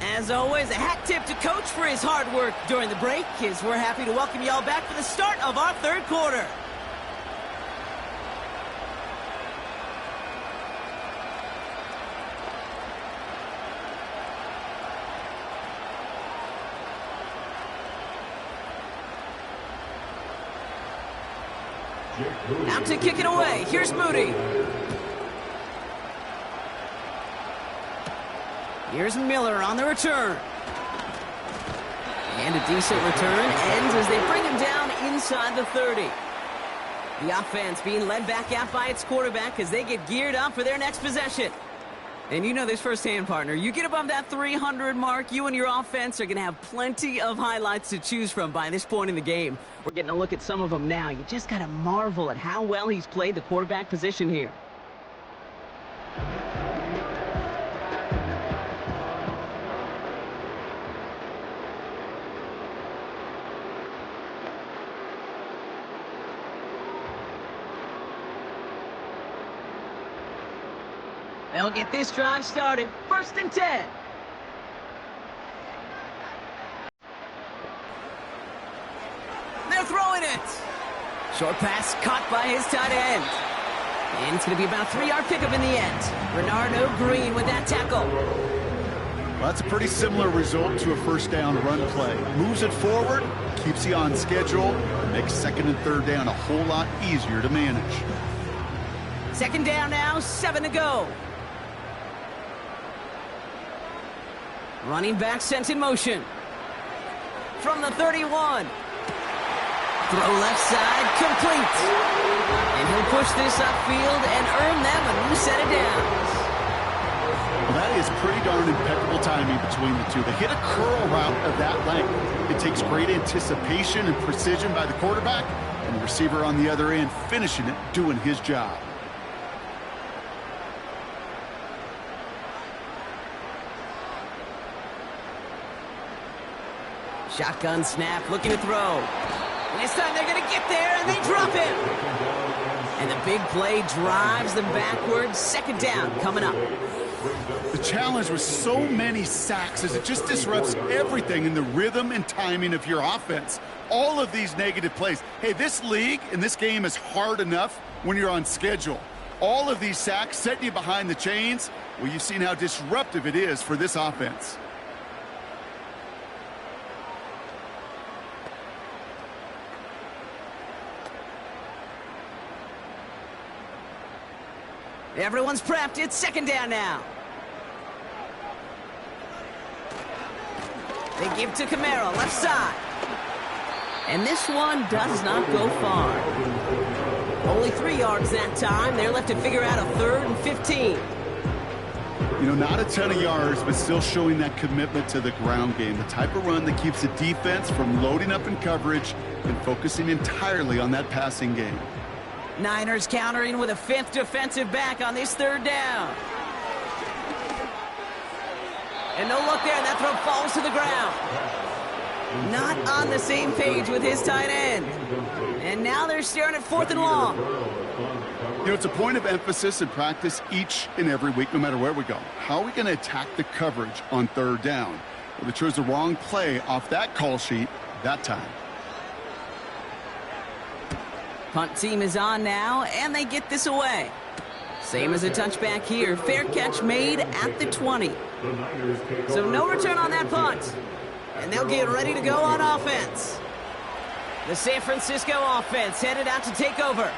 As always, a hat tip to Coach for his hard work during the break, as we're happy to welcome y'all back for the start of our third quarter. Out to kick it away. Here's Moody. Here's Miller on the return. And a decent return ends as they bring him down inside the 30. The offense being led back out by its quarterback as they get geared up for their next possession. And you know this firsthand, partner. You get above that 300 mark, you and your offense are going to have plenty of highlights to choose from by this point in the game. We're getting a look at some of them now. You just got to marvel at how well he's played the quarterback position here. They'll get this drive started. 1st and 10. They're throwing it. Short pass caught by his tight end. And it's going to be about a 3-yard pickup in the end. Bernardo Green with that tackle. Well, that's a pretty similar result to a first down run play. Moves it forward, keeps you on schedule, makes 2nd and 3rd down a whole lot easier to manage. 2nd down now, 7 to go. Running back sent in motion. From the 31. Throw left side, complete. And he'll push this upfield and earn them a new set of downs. Well, that is pretty darn impeccable timing between the two. They hit a curl route of that length. It takes great anticipation and precision by the quarterback, and the receiver on the other end finishing it, doing his job. Shotgun snap, looking to throw. And this time they're going to get there, and they drop him. And the big play drives them backwards. 2nd down coming up. The challenge with so many sacks is it just disrupts everything in the rhythm and timing of your offense. All of these negative plays. Hey, this league and this game is hard enough when you're on schedule. All of these sacks setting you behind the chains. Well, you've seen how disruptive it is for this offense. Everyone's prepped. It's 2nd down now. They give to Camaro, left side. And this one does not go far. Only 3 yards that time. They're left to figure out a 3rd and 15. You know, not a ton of yards, but still showing that commitment to the ground game. The type of run that keeps the defense from loading up in coverage and focusing entirely on that passing game. Niners countering with a 5th defensive back on this 3rd down. And no look there, and that throw falls to the ground. Not on the same page with his tight end. And now they're staring at 4th and long. You know, it's a point of emphasis in practice each and every week, no matter where we go. How are we going to attack the coverage on 3rd down? Well, they chose the wrong play off that call sheet that time. Punt team is on now, and they get this away. Same as a touchback here. Fair catch made at the 20. So no return on that punt. And they'll get ready to go on offense. The San Francisco offense headed out to take over.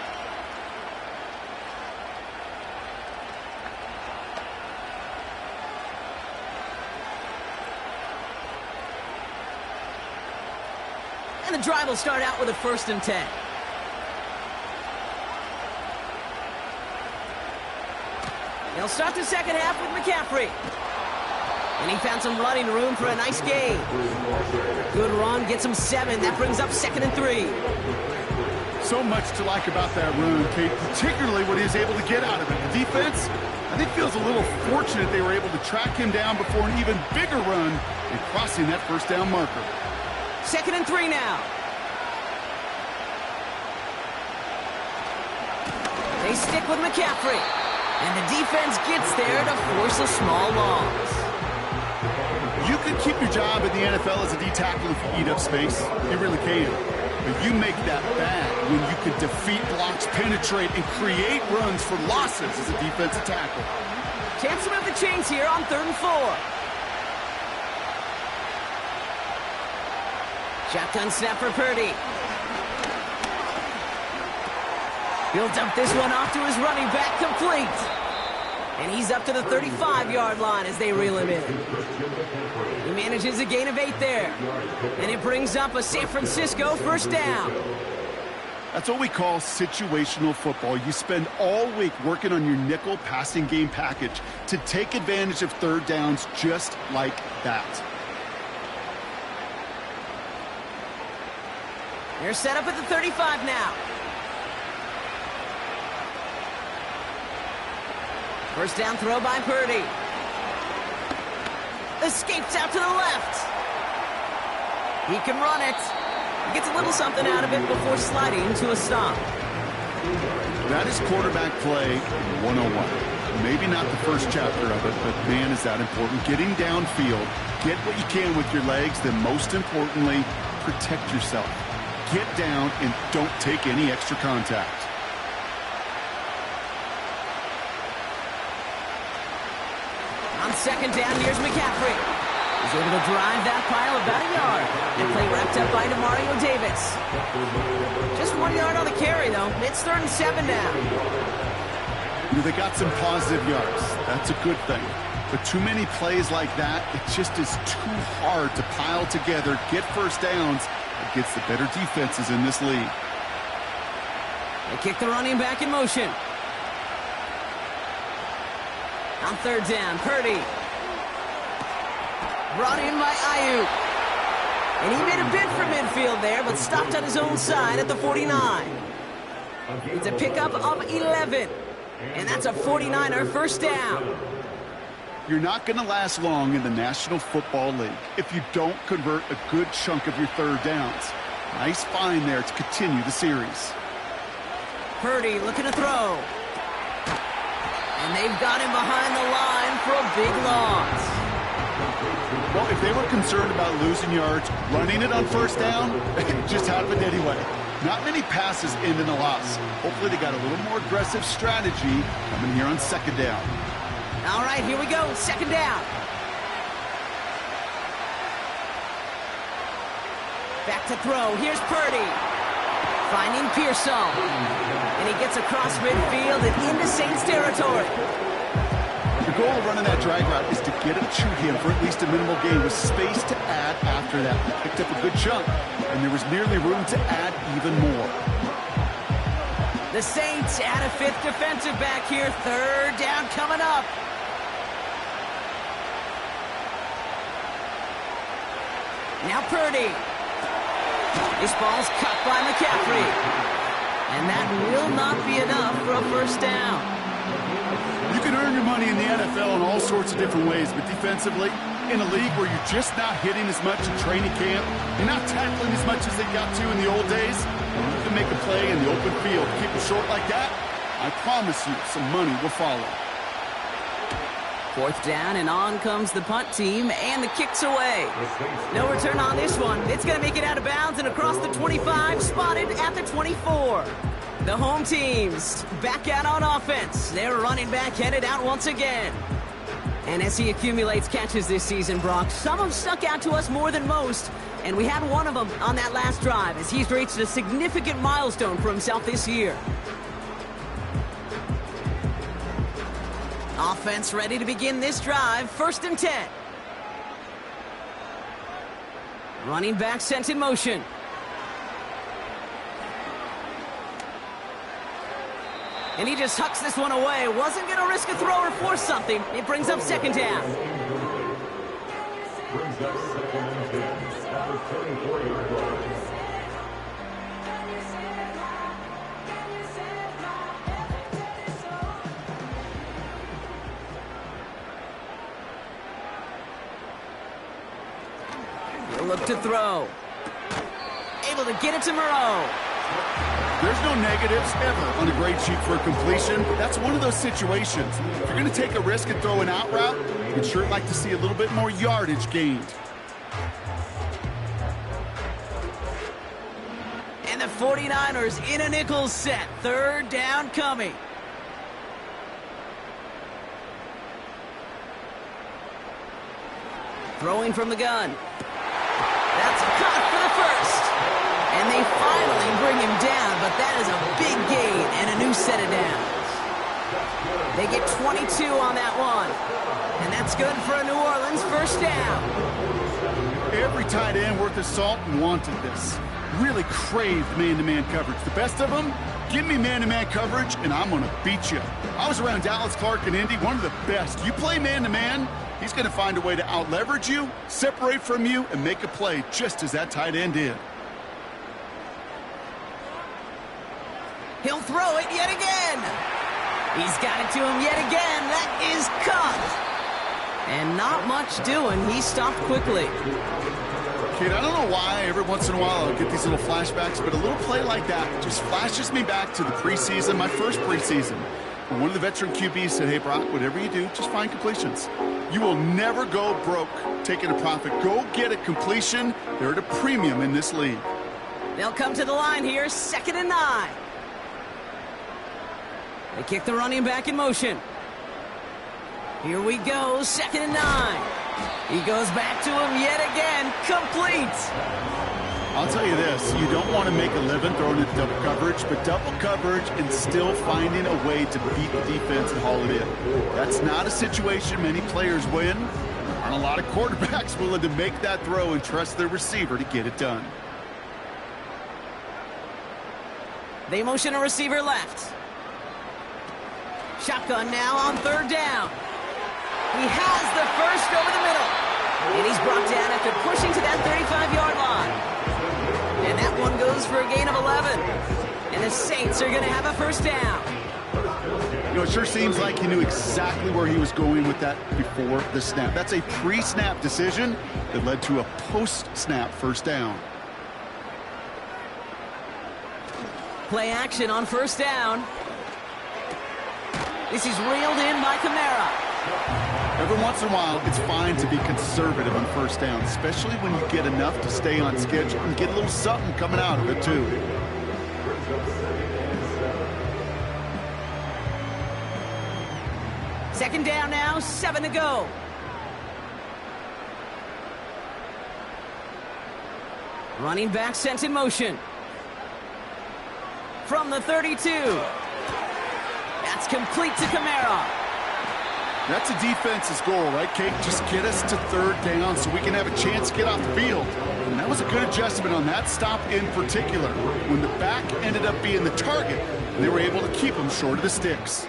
And the drive will start out with a 1st and 10. They'll start the second half with McCaffrey. And he found some running room for a nice gain. Good run, gets him 7. That brings up 2nd and 3. So much to like about that run, Kate, particularly what he was able to get out of it. The defense, I think, feels a little fortunate they were able to track him down before an even bigger run and crossing that 1st down marker. 2nd and 3 now. They stick with McCaffrey. And the defense gets there to force a small loss. You can keep your job in the NFL as a D-tackle if you eat up space. You really can. But you make that bad when you can defeat blocks, penetrate, and create runs for losses as a defensive tackle. Chance to move the chains here on 3rd and 4. Shotgun snap for Purdy. He'll dump this one off to his running back, complete. And he's up to the 35-yard line as they reel him in. He manages a gain of 8 there. And it brings up a San Francisco 1st down. That's what we call situational football. You spend all week working on your nickel passing game package to take advantage of 3rd downs just like that. They're set up at the 35 now. 1st down throw by Purdy. Escapes out to the left. He can run it. He gets a little something out of it before sliding to a stop. That is quarterback play 101. Maybe not the first chapter of it, but man, is that important. Getting downfield, get what you can with your legs, then most importantly, protect yourself. Get down and don't take any extra contact. On 2nd down, here's McCaffrey. He's able to drive that pile about a yard. And play wrapped up by Mario Davis. Just 1 yard on the carry, though. It's 3rd and 7 now. You know, they got some positive yards. That's a good thing. But too many plays like that, it just is too hard to pile together, get 1st downs against the better defenses in this league. They kick the running back in motion. On 3rd down, Purdy. Brought in by Ayuk. And he made a bid for midfield there, but stopped on his own side at the 49. It's a pickup of 11. And that's a 49er 1st down. You're not going to last long in the National Football League if you don't convert a good chunk of your 3rd downs. Nice find there to continue the series. Purdy looking to throw. And they've got him behind the line for a big loss. Well, if they were concerned about losing yards, running it on 1st down, it just happened anyway. Not many passes end in a loss. Hopefully they got a little more aggressive strategy coming here on 2nd down. All right, here we go. 2nd down. Back to throw. Here's Purdy. Finding Pearsall. And he gets across midfield and into Saints territory. The goal of running that drag route is to get it to him for at least a minimal gain with space to add after that. He picked up a good chunk, and there was nearly room to add even more. The Saints add a 5th defensive back here. 3rd down coming up. Now Purdy. This ball's cut by McCaffrey. And that will not be enough for a first down. You can earn your money in the NFL in all sorts of different ways, but defensively, in a league where you're just not hitting as much in training camp, you're not tackling as much as they got to in the old days, you can make a play in the open field. Keep it short like that, I promise you some money will follow. Fourth down, and on comes the punt team, and the kick's away. No return on this one. It's going to make it out of bounds and across the 25, spotted at the 24. The home team's back out on offense. Their running back headed out once again. And as he accumulates catches this season, Brock, some have stuck out to us more than most, and we had one of them on that last drive as he's reached a significant milestone for himself this year. Offense ready to begin this drive. 1st and 10. Running back sent in motion. And he just hucks this one away. Wasn't going to risk a throw or force something. It brings up 2nd down. He'll look to throw. Able to get it to Moreau. There's no negatives ever on a grade sheet for a completion. That's one of those situations. If you're going to take a risk and throw an out route, you'd sure like to see a little bit more yardage gained. And the 49ers in a nickel set. 3rd down coming. Throwing from the gun. That's caught for the first. And they finally bring him down, but that is a big gain and a new set of downs. They get 22 on that one. And that's good for a New Orleans 1st down. Every tight end worth his salt wanted this. Really craved man-to-man coverage. The best of them, give me man-to-man coverage, and I'm going to beat you. I was around Dallas Clark and Indy, one of the best. You play man-to-man, he's going to find a way to out-leverage you, separate from you, and make a play just as that tight end did. He'll throw it yet again. He's got it to him yet again. That is caught. And not much doing. He stopped quickly. Kid, I don't know why every once in a while I'll get these little flashbacks, but a little play like that just flashes me back to the preseason, my first preseason. When one of the veteran QBs said, hey, Brock, whatever you do, just find completions. You will never go broke taking a profit. Go get a completion. They're at a premium in this league. They'll come to the line here, 2nd and 9. They kick the running back in motion. Here we go, 2nd and 9. He goes back to him yet again, complete. I'll tell you this, you don't want to make a living throwing into double coverage, but double coverage and still finding a way to beat the defense and haul it in. That's not a situation many players win. There aren't a lot of quarterbacks willing to make that throw and trust their receiver to get it done. They motion a receiver left. Shotgun now on 3rd down. He has the first over the middle. And he's brought down after pushing to that 35-yard line. And that one goes for a gain of 11. And the Saints are going to have a 1st down. You know, it sure seems like he knew exactly where he was going with that before the snap. That's a pre-snap decision that led to a post-snap 1st down. Play action on 1st down. This is reeled in by Kamara. Every once in a while, it's fine to be conservative on 1st down, especially when you get enough to stay on schedule and get a little something coming out of it, too. Second down now, 7 to go. Running back sent in motion. From the 32. That's complete to Kamara. That's a defense's goal, right, Kate? Just get us to 3rd down so we can have a chance to get off the field. And that was a good adjustment on that stop in particular. When the back ended up being the target, they were able to keep him short of the sticks.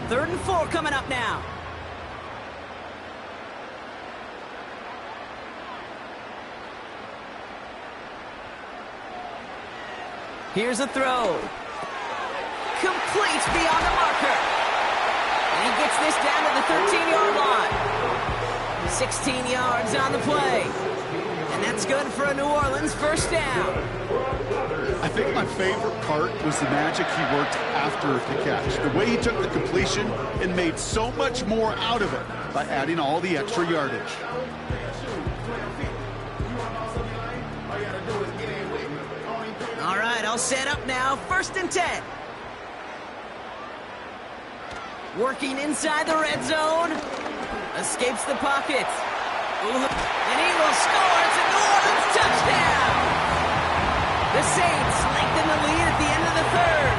3rd and 4 coming up now. Here's a throw. Complete beyond the marker. And he gets this down to the 13-yard line. 16 yards on the play. And that's good for a New Orleans first down. I think my favorite part was the magic he worked after the catch. The way he took the completion and made so much more out of it by adding all the extra yardage. All right, all set up now. 1st and 10. Working inside the red zone. Escapes the pocket. And he will score. It's a New Orleans touchdown. The Saints lengthen the lead at the end of the 3rd.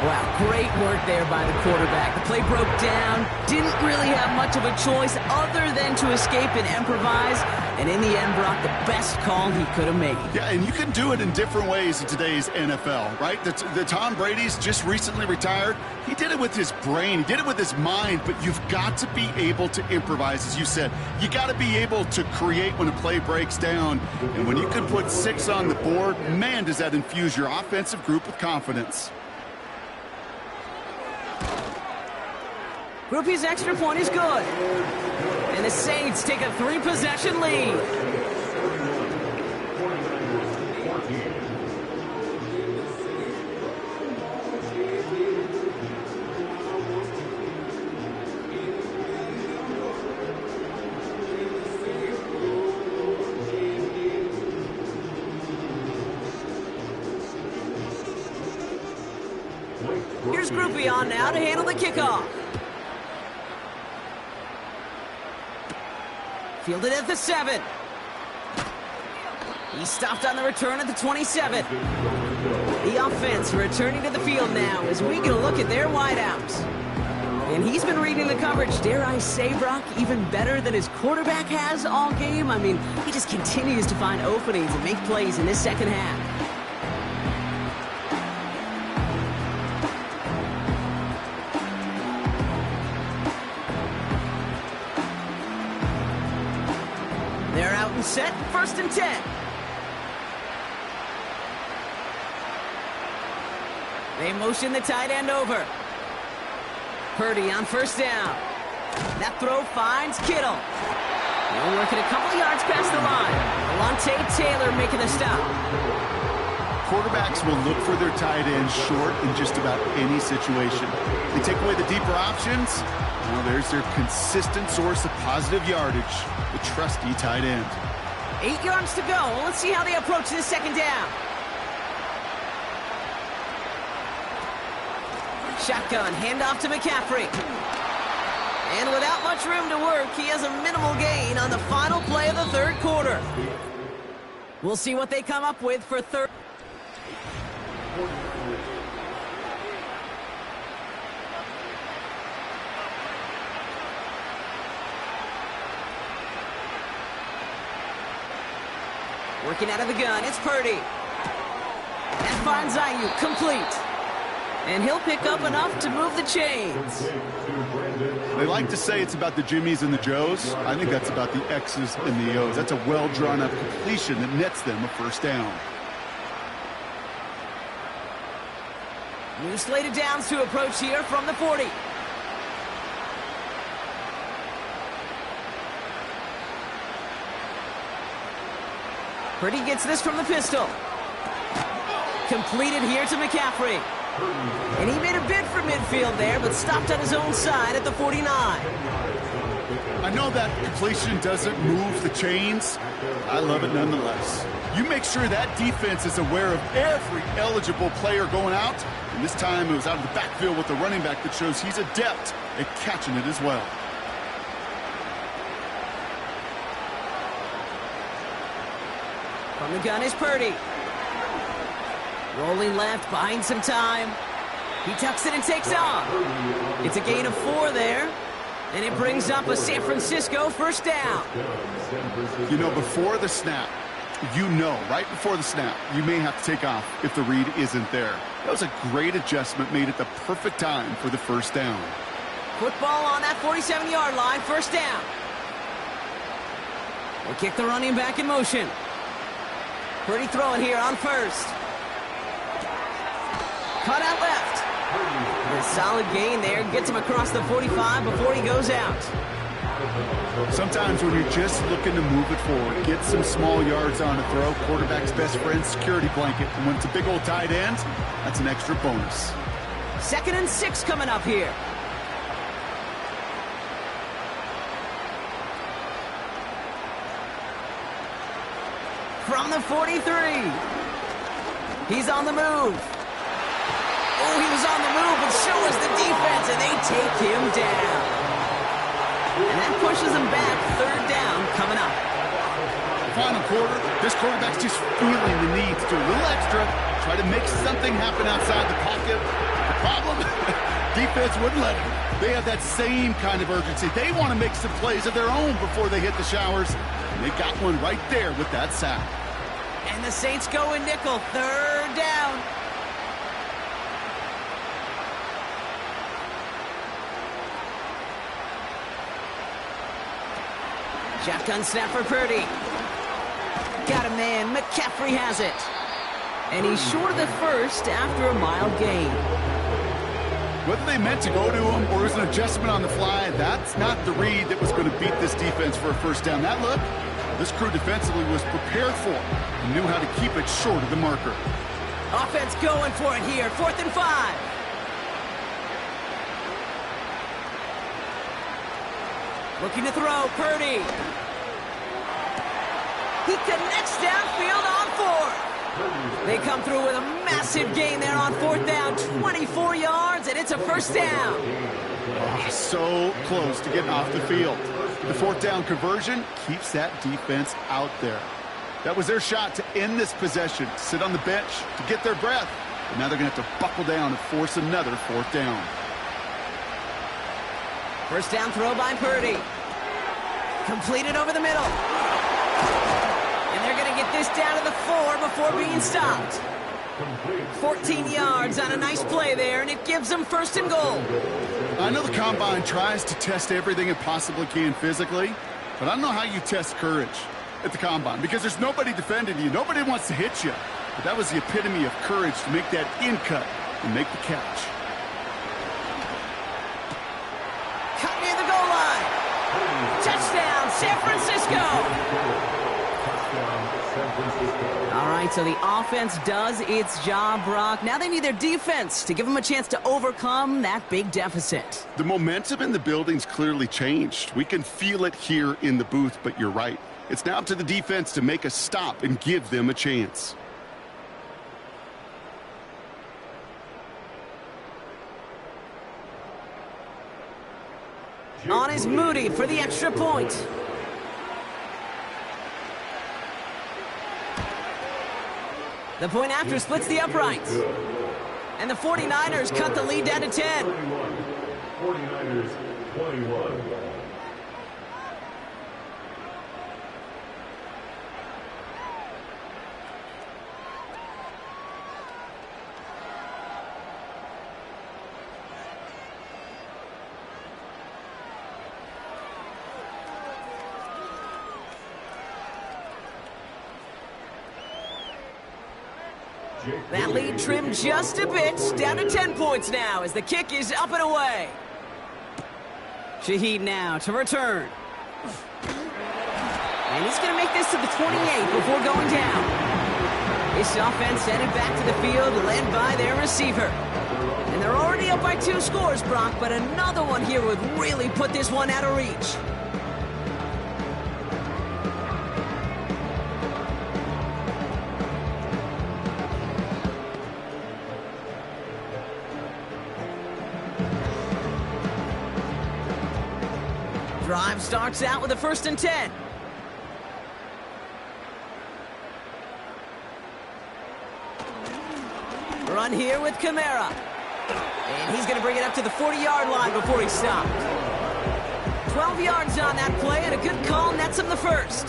Wow, great work there by the quarterback. The play broke down. Didn't really have much of a choice other than to escape and improvise. And in the end, brought the best call he could have made. Yeah, and you can do it in different ways in today's NFL, right? The Tom Brady's just recently retired. He did it with his brain. He did it with his mind. But you've got to be able to improvise, as you said. You got to be able to create when a play breaks down. And when you can put 6 on the board, man, does that infuse your offensive group with confidence. Groupie's extra point is good. And the Saints take a 3-possession lead. Here's Groupie on now to handle the kickoff. Fielded at the 7. He stopped on the return at the 27. The offense returning to the field now as we get a look at their wideouts. And he's been reading the coverage, dare I say, Brock, even better than his quarterback has all game. I mean, he just continues to find openings and make plays in this second half. They're out and set, 1st and 10. They motion the tight end over. Purdy on 1st down. That throw finds Kittle. They're working a couple yards past the line. Alontae Taylor making the stop. Quarterbacks will look for their tight end short in just about any situation. They take away the deeper options. Well, there's their consistent source of positive yardage, the trusty tight end. 8 yards to go. Let's see how they approach this second down. Shotgun, handoff to McCaffrey. And without much room to work, he has a minimal gain on the final play of the 3rd quarter. We'll see what they come up with for 3rd. Working out of the gun, it's Purdy. That finds Ayuk, complete. And he'll pick up enough to move the chains. They like to say it's about the Jimmies and the Joes. I think that's about the X's and the O's. That's a well-drawn-up completion that nets them a 1st down. New slated downs to approach here from the 40. Purdy gets this from the pistol. Completed here to McCaffrey. And he made a bid for midfield there, but stopped on his own side at the 49. I know that completion doesn't move the chains. I love it nonetheless. You make sure that defense is aware of every eligible player going out. And this time it was out of the backfield with the running back that shows he's adept at catching it as well. From the gun is Purdy. Rolling left, buying some time. He tucks it and takes off. It's a gain of 4 there. And it brings up a San Francisco 1st down. You know, before the snap, right before the snap, you may have to take off if the read isn't there. That was a great adjustment made at the perfect time for the 1st down. Football on that 47-yard line, 1st down. They kick the running back in motion. Purdy throwing here on 1st. Cut out left. A solid gain there. Gets him across the 45 before he goes out. Sometimes when you're just looking to move it forward, get some small yards on a throw, quarterback's best friend, security blanket. And when it's a big old tight end, that's an extra bonus. 2nd and 6 coming up here. From the 43. He's on the move. Oh, he was on the move, but so was the defense, and they take him down. And that pushes him back. 3rd down coming up. Final quarter, this quarterback's just feeling the need to do a little extra, try to make something happen outside the pocket. The problem, defense wouldn't let him. They have that same kind of urgency. They want to make some plays of their own before they hit the showers. And they got one right there with that sack. And the Saints go in nickel. 3rd down. Shotgun snap for Purdy. Got a man. McCaffrey has it. And he's short of the first after a mild gain. Whether they meant to go to him or it was an adjustment on the fly, that's not the read that was going to beat this defense for a first down. That look, this crew defensively was prepared for and knew how to keep it short of the marker. Offense going for it here. 4th and 5. Looking to throw, Purdy. He connects downfield on 4. They come through with a massive gain there on 4th down. 24 yards, and it's a first down. Oh, so close to getting off the field. The 4th down conversion keeps that defense out there. That was their shot to end this possession, to sit on the bench, to get their breath. But now they're going to have to buckle down and force another 4th down. First down throw by Purdy. Completed over the middle. And they're going to get this down to the 4 before being stopped. 14 yards on a nice play there, and it gives them 1st and goal. I know the Combine tries to test everything it possibly can physically, but I don't know how you test courage at the Combine because there's nobody defending you. Nobody wants to hit you. But that was the epitome of courage to make that in cut and make the catch. Cut near the goal line. Touchdown, San Francisco. All right, so the offense does its job, Brock. Now they need their defense to give them a chance to overcome that big deficit. The momentum in the building's clearly changed. We can feel it here in the booth, but you're right. It's now up to the defense to make a stop and give them a chance. On is Moody for the extra point. The point after splits the uprights. And the 49ers cut the lead down to 10. 49ers 21. That lead trimmed just a bit, down to 10 points now as the kick is up and away. Shaheed now to return. And he's going to make this to the 28 before going down. This offense headed back to the field, led by their receiver. And they're already up by 2 scores, Brock, but another one here would really put this one out of reach. Drive starts out with a 1st and 10. Run here with Kamara. And he's going to bring it up to the 40-yard line before he's stopped. 12 yards on that play, and a good call nets him the first.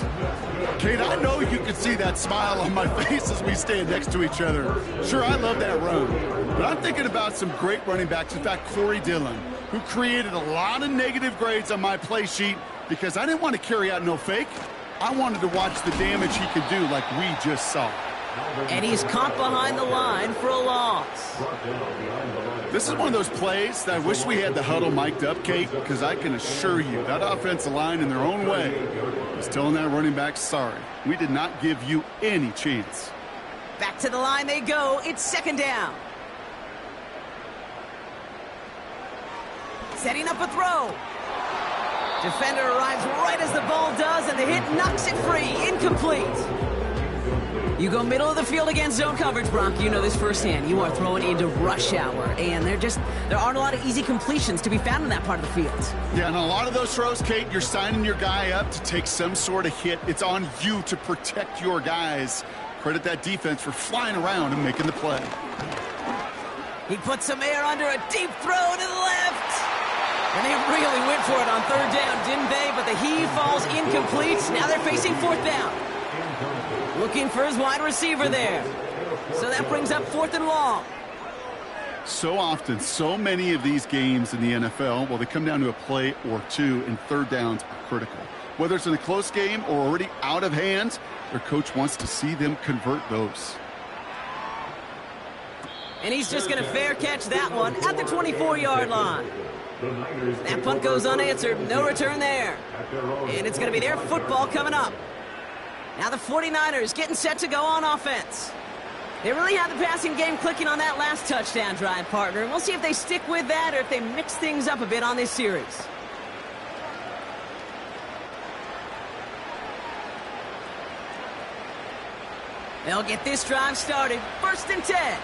Kate, I know you can see that smile on my face as we stand next to each other. Sure, I love that run. But I'm thinking about some great running backs. In fact, Corey Dillon, who created a lot of negative grades on my play sheet because I didn't want to carry out no fake. I wanted to watch the damage he could do like we just saw. And he's caught behind the line for a loss. This is one of those plays that I wish we had the huddle mic'd up, Kate, because I can assure you that offensive line in their own way is telling that running back, sorry, we did not give you any chance. Back to the line they go. It's second down. Setting up a throw. Defender arrives right as the ball does, and the hit knocks it free. Incomplete. You go middle of the field against zone coverage, Brock. You know this firsthand. You are throwing into rush hour, and there aren't a lot of easy completions to be found in that part of the field. Yeah, and a lot of those throws, Kate, you're signing your guy up to take some sort of hit. It's on you to protect your guys. Credit that defense for flying around and making the play. He puts some air under a deep throw to the left. And they really went for it on third down, didn't they? But the heave falls incomplete. Now they're facing fourth down. Looking for his wide receiver there. So that brings up fourth and long. So often, so many of these games in the NFL, well, they come down to a play or two, and third downs are critical. Whether it's in a close game or already out of hand, their coach wants to see them convert those. And he's just going to fair catch that one at the 24-yard line. That punt goes unanswered. No return there. And it's going to be their football coming up. Now the 49ers getting set to go on offense. They really had the passing game clicking on that last touchdown drive, partner. And we'll see if they stick with that or if they mix things up a bit on this series. They'll get this drive started. 1st and 10.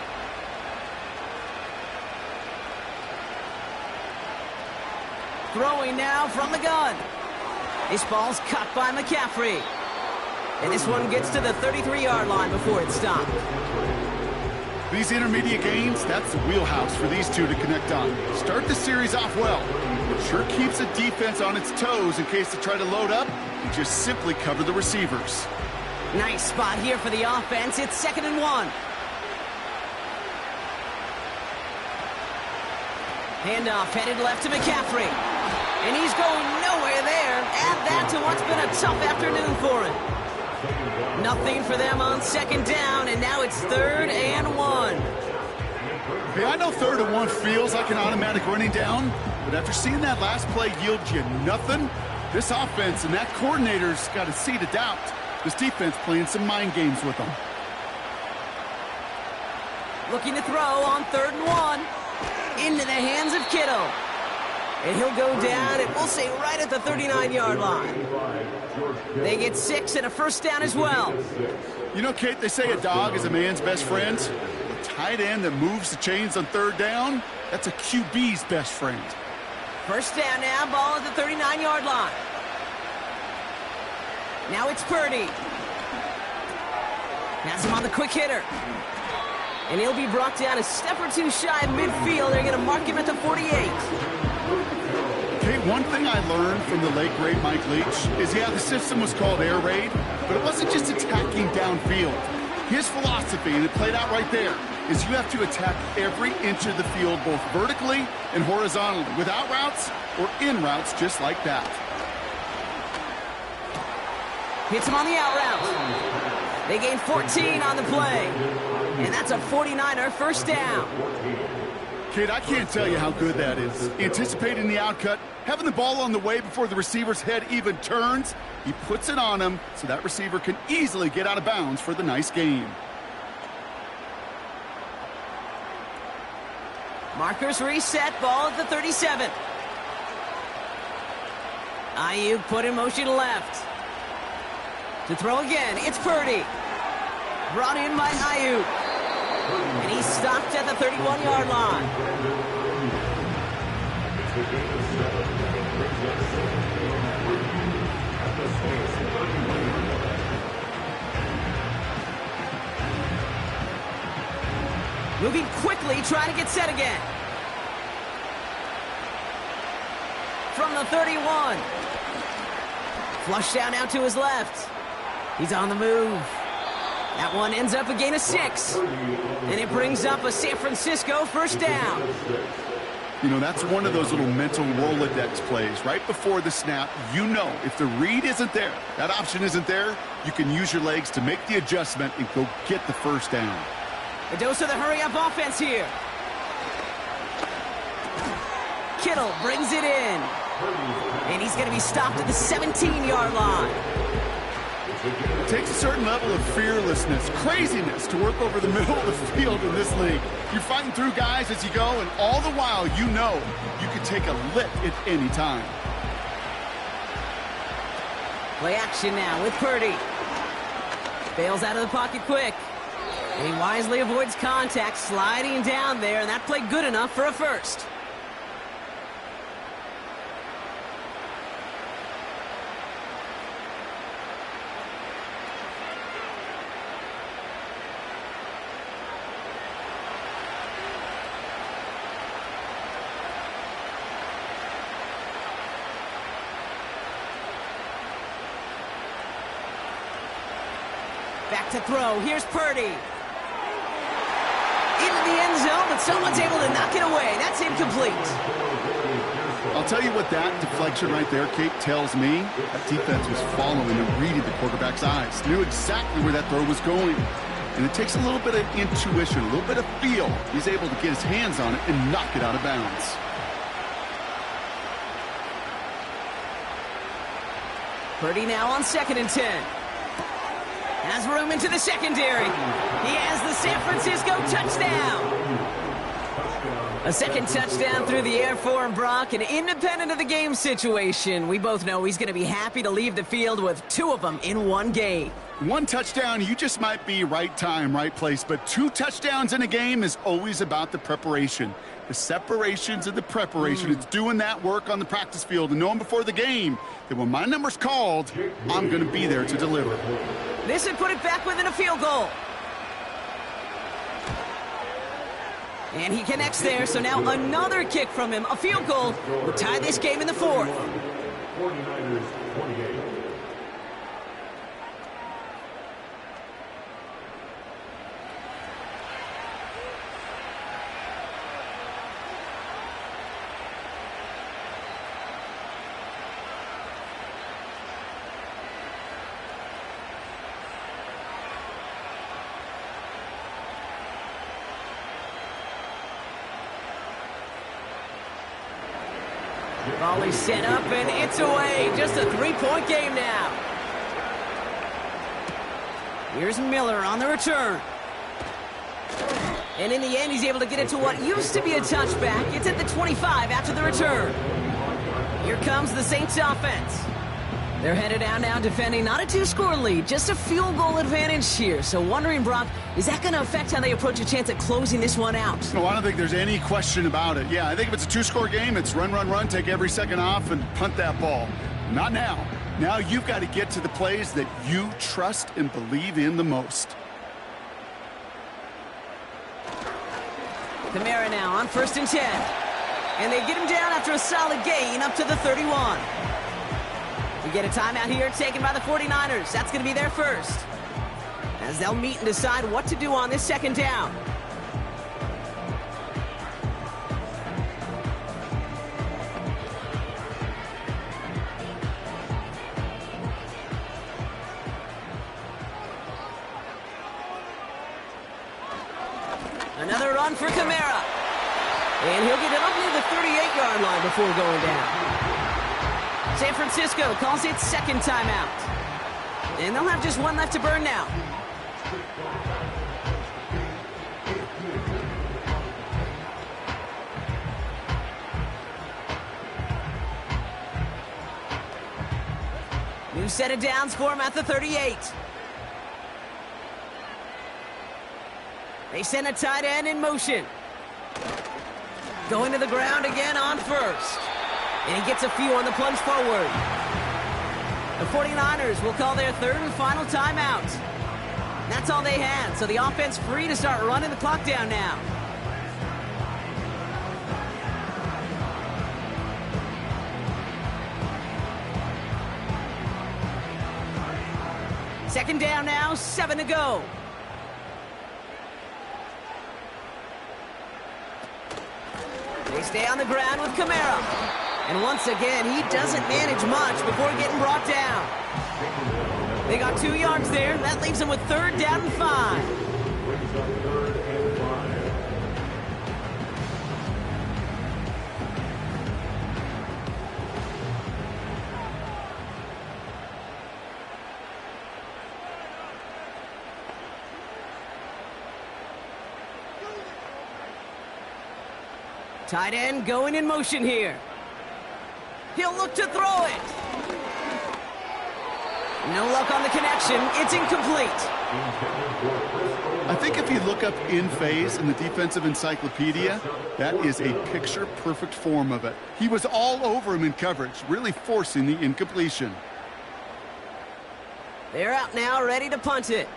Throwing now from the gun. This ball's cut by McCaffrey. And this one gets to the 33-yard line before it's stopped. These intermediate gains, that's the wheelhouse for these two to connect on. Start the series off well. It sure keeps the defense on its toes in case they try to load up and just simply cover the receivers. Nice spot here for the offense. It's 2nd and 1. Handoff headed left to McCaffrey. And he's going nowhere there. Add that to what's been a tough afternoon for him. Nothing for them on 2nd down, and now it's 3rd and 1. Hey, I know 3rd and 1 feels like an automatic running down, but after seeing that last play yield you nothing, this offense and that coordinator's got a seed of doubt. This defense playing some mind games with them. Looking to throw on 3rd and 1. Into the hands of Kittle. And he'll go down, and we'll say right at the 39-yard line. They get 6 and a 1st down as well. You know, Kate, they say a dog is a man's best friend. A tight end that moves the chains on 3rd down, that's a QB's best friend. 1st down now, ball at the 39-yard line. Now it's Purdy. Has him on the quick hitter. And he'll be brought down a step or two shy of midfield. They're going to mark him at the 48. Okay, one thing I learned from the late, great Mike Leach is, yeah, the system was called air raid, but it wasn't just attacking downfield. His philosophy, and it played out right there, is you have to attack every inch of the field, both vertically and horizontally, without routes or in routes just like that. Hits him on the out route. They gain 14 on the play. And that's a 49er 1st down. Kid, I can't tell you how good that is. Anticipating the outcut, having the ball on the way before the receiver's head even turns, he puts it on him so that receiver can easily get out of bounds for the nice gain. Markers reset, ball at the 37. Ayuk put in motion left. To throw again, it's Purdy. Brought in by Ayuk. And he's stopped at the 31-yard line. Moving quickly, trying to get set again. From the 31. Flushed down now to his left. He's on the move. That one ends up a gain of 6. And it brings up a San Francisco 1st down. You know, that's one of those little mental Rolodex plays. Right before the snap, you know if the read isn't there, that option isn't there, you can use your legs to make the adjustment and go get the 1st down. A dose of the hurry-up offense here. Kittle brings it in. And he's going to be stopped at the 17-yard line. It takes a certain level of fearlessness, craziness to work over the middle of the field in this league. You're fighting through guys as you go, and all the while you know you can take a lick at any time. Play action now with Purdy. Bails out of the pocket quick. And he wisely avoids contact, sliding down there, and that played good enough for a first. Back to throw. Here's Purdy. Into the end zone, but someone's able to knock it away. That's incomplete. I'll tell you what that deflection right there, Kate, tells me. That defense was following and reading the quarterback's eyes. Knew exactly where that throw was going. And it takes a little bit of intuition, a little bit of feel. He's able to get his hands on it and knock it out of bounds. Purdy now on 2nd and 10. Has room into the secondary. He has the San Francisco touchdown. A second touchdown through the air for him, Brock, and independent of the game situation. We both know he's going to be happy to leave the field with 2 of them in one game. 1 touchdown, you just might be right time, right place. But 2 touchdowns in a game is always about the preparation. The separations and the preparation. It's doing that work on the practice field and knowing before the game that when my number's called, I'm going to be there to deliver. This would put it back within a field goal. And he connects there, so now another kick from him. A field goal will tie this game in the 4th. 49ers 28. Volley set up, and it's away. Just a 3-point game now. Here's Miller on the return. And in the end, he's able to get it to what used to be a touchback. It's at the 25 after the return. Here comes the Saints offense. They're headed out now defending not a 2-score lead, just a field goal advantage here. So wondering, Brock, is that going to affect how they approach a chance at closing this one out? No, I don't think there's any question about it. Yeah, I think if it's a 2-score game, it's run, run, run, take every second off and punt that ball. Not now. Now you've got to get to the plays that you trust and believe in the most. Kamara now on 1st and 10. And they get him down after a solid gain up to the 31. We get a timeout here taken by the 49ers. That's going to be their first, as they'll meet and decide what to do on this 2nd down. Another run for Kamara. And he'll get it up near the 38-yard line before going down. San Francisco calls it 2nd timeout. And they'll have just 1 left to burn now. New set of downs for him at the 38. They send a tight end in motion. Going to the ground again on 1st. And he gets a few on the plunge forward. The 49ers will call their 3rd and final timeout. That's all they had, so the offense free to start running the clock down now. Second down now, 7 to go. They stay on the ground with Kamara. And once again, he doesn't manage much before getting brought down. They got 2 yards there. That leaves them with 3rd down and 5. Brings up 3rd and 5. Tight end going in motion here. He'll look to throw it. No luck on the connection. It's incomplete. I think if you look up in phase in the defensive encyclopedia, that is a picture-perfect form of it. He was all over him in coverage, really forcing the incompletion. They're out now, ready to punt it.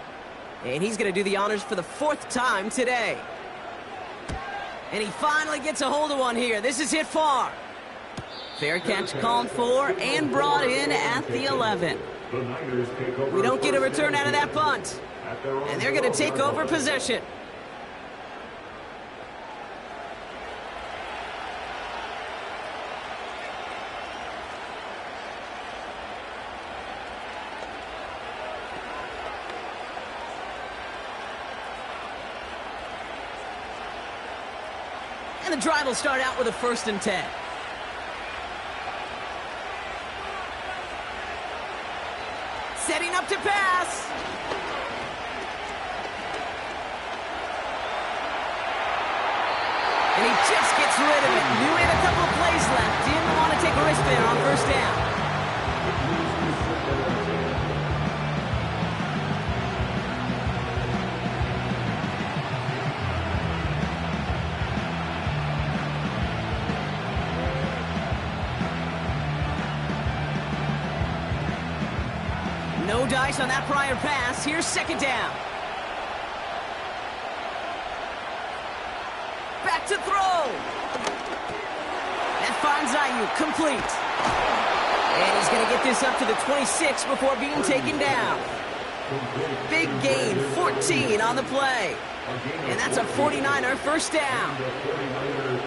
And he's going to do the honors for the 4th time today. And he finally gets a hold of one here. This is hit far. Fair catch called for and brought in at the 11. We don't get a return out of that punt. And they're going to take over possession. And the drive will start out with a 1st and 10. Setting up to pass. And he just gets rid of it. Knew he had a couple of plays left. Didn't want to take a risk there on 1st down. No dice on that prior pass. Here's 2nd down. Back to throw. That finds Ayuk complete. And he's going to get this up to the 26 before being taken down. Big gain, 14 on the play. And that's a 49er 1st down.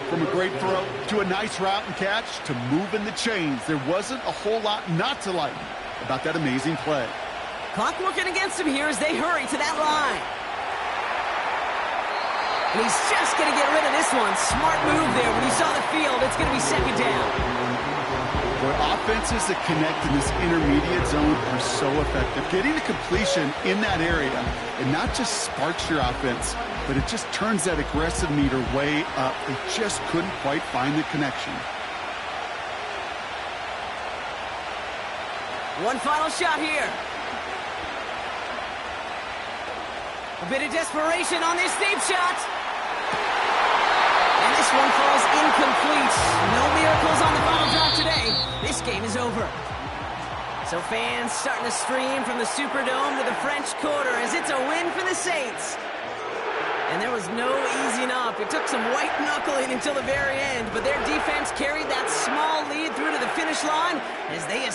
From a great throw to a nice route and catch to moving the chains, there wasn't a whole lot not to like about that amazing play. Clock working against him here as they hurry to that line. And he's just going to get rid of this one. Smart move there. When he saw the field, it's going to be 2nd down. Where offenses that connect in this intermediate zone are so effective. Getting the completion in that area, it not just sparks your offense, but it just turns that aggressive meter way up. They just couldn't quite find the connection. One final shot here. A bit of desperation on this deep shot. And this one falls incomplete. No miracles on the final drive today. This game is over. So fans starting to stream from the Superdome to the French Quarter as it's a win for the Saints. And there was no easing up. It took some white knuckling until the very end, but their defense carried that small lead through to the finish line as they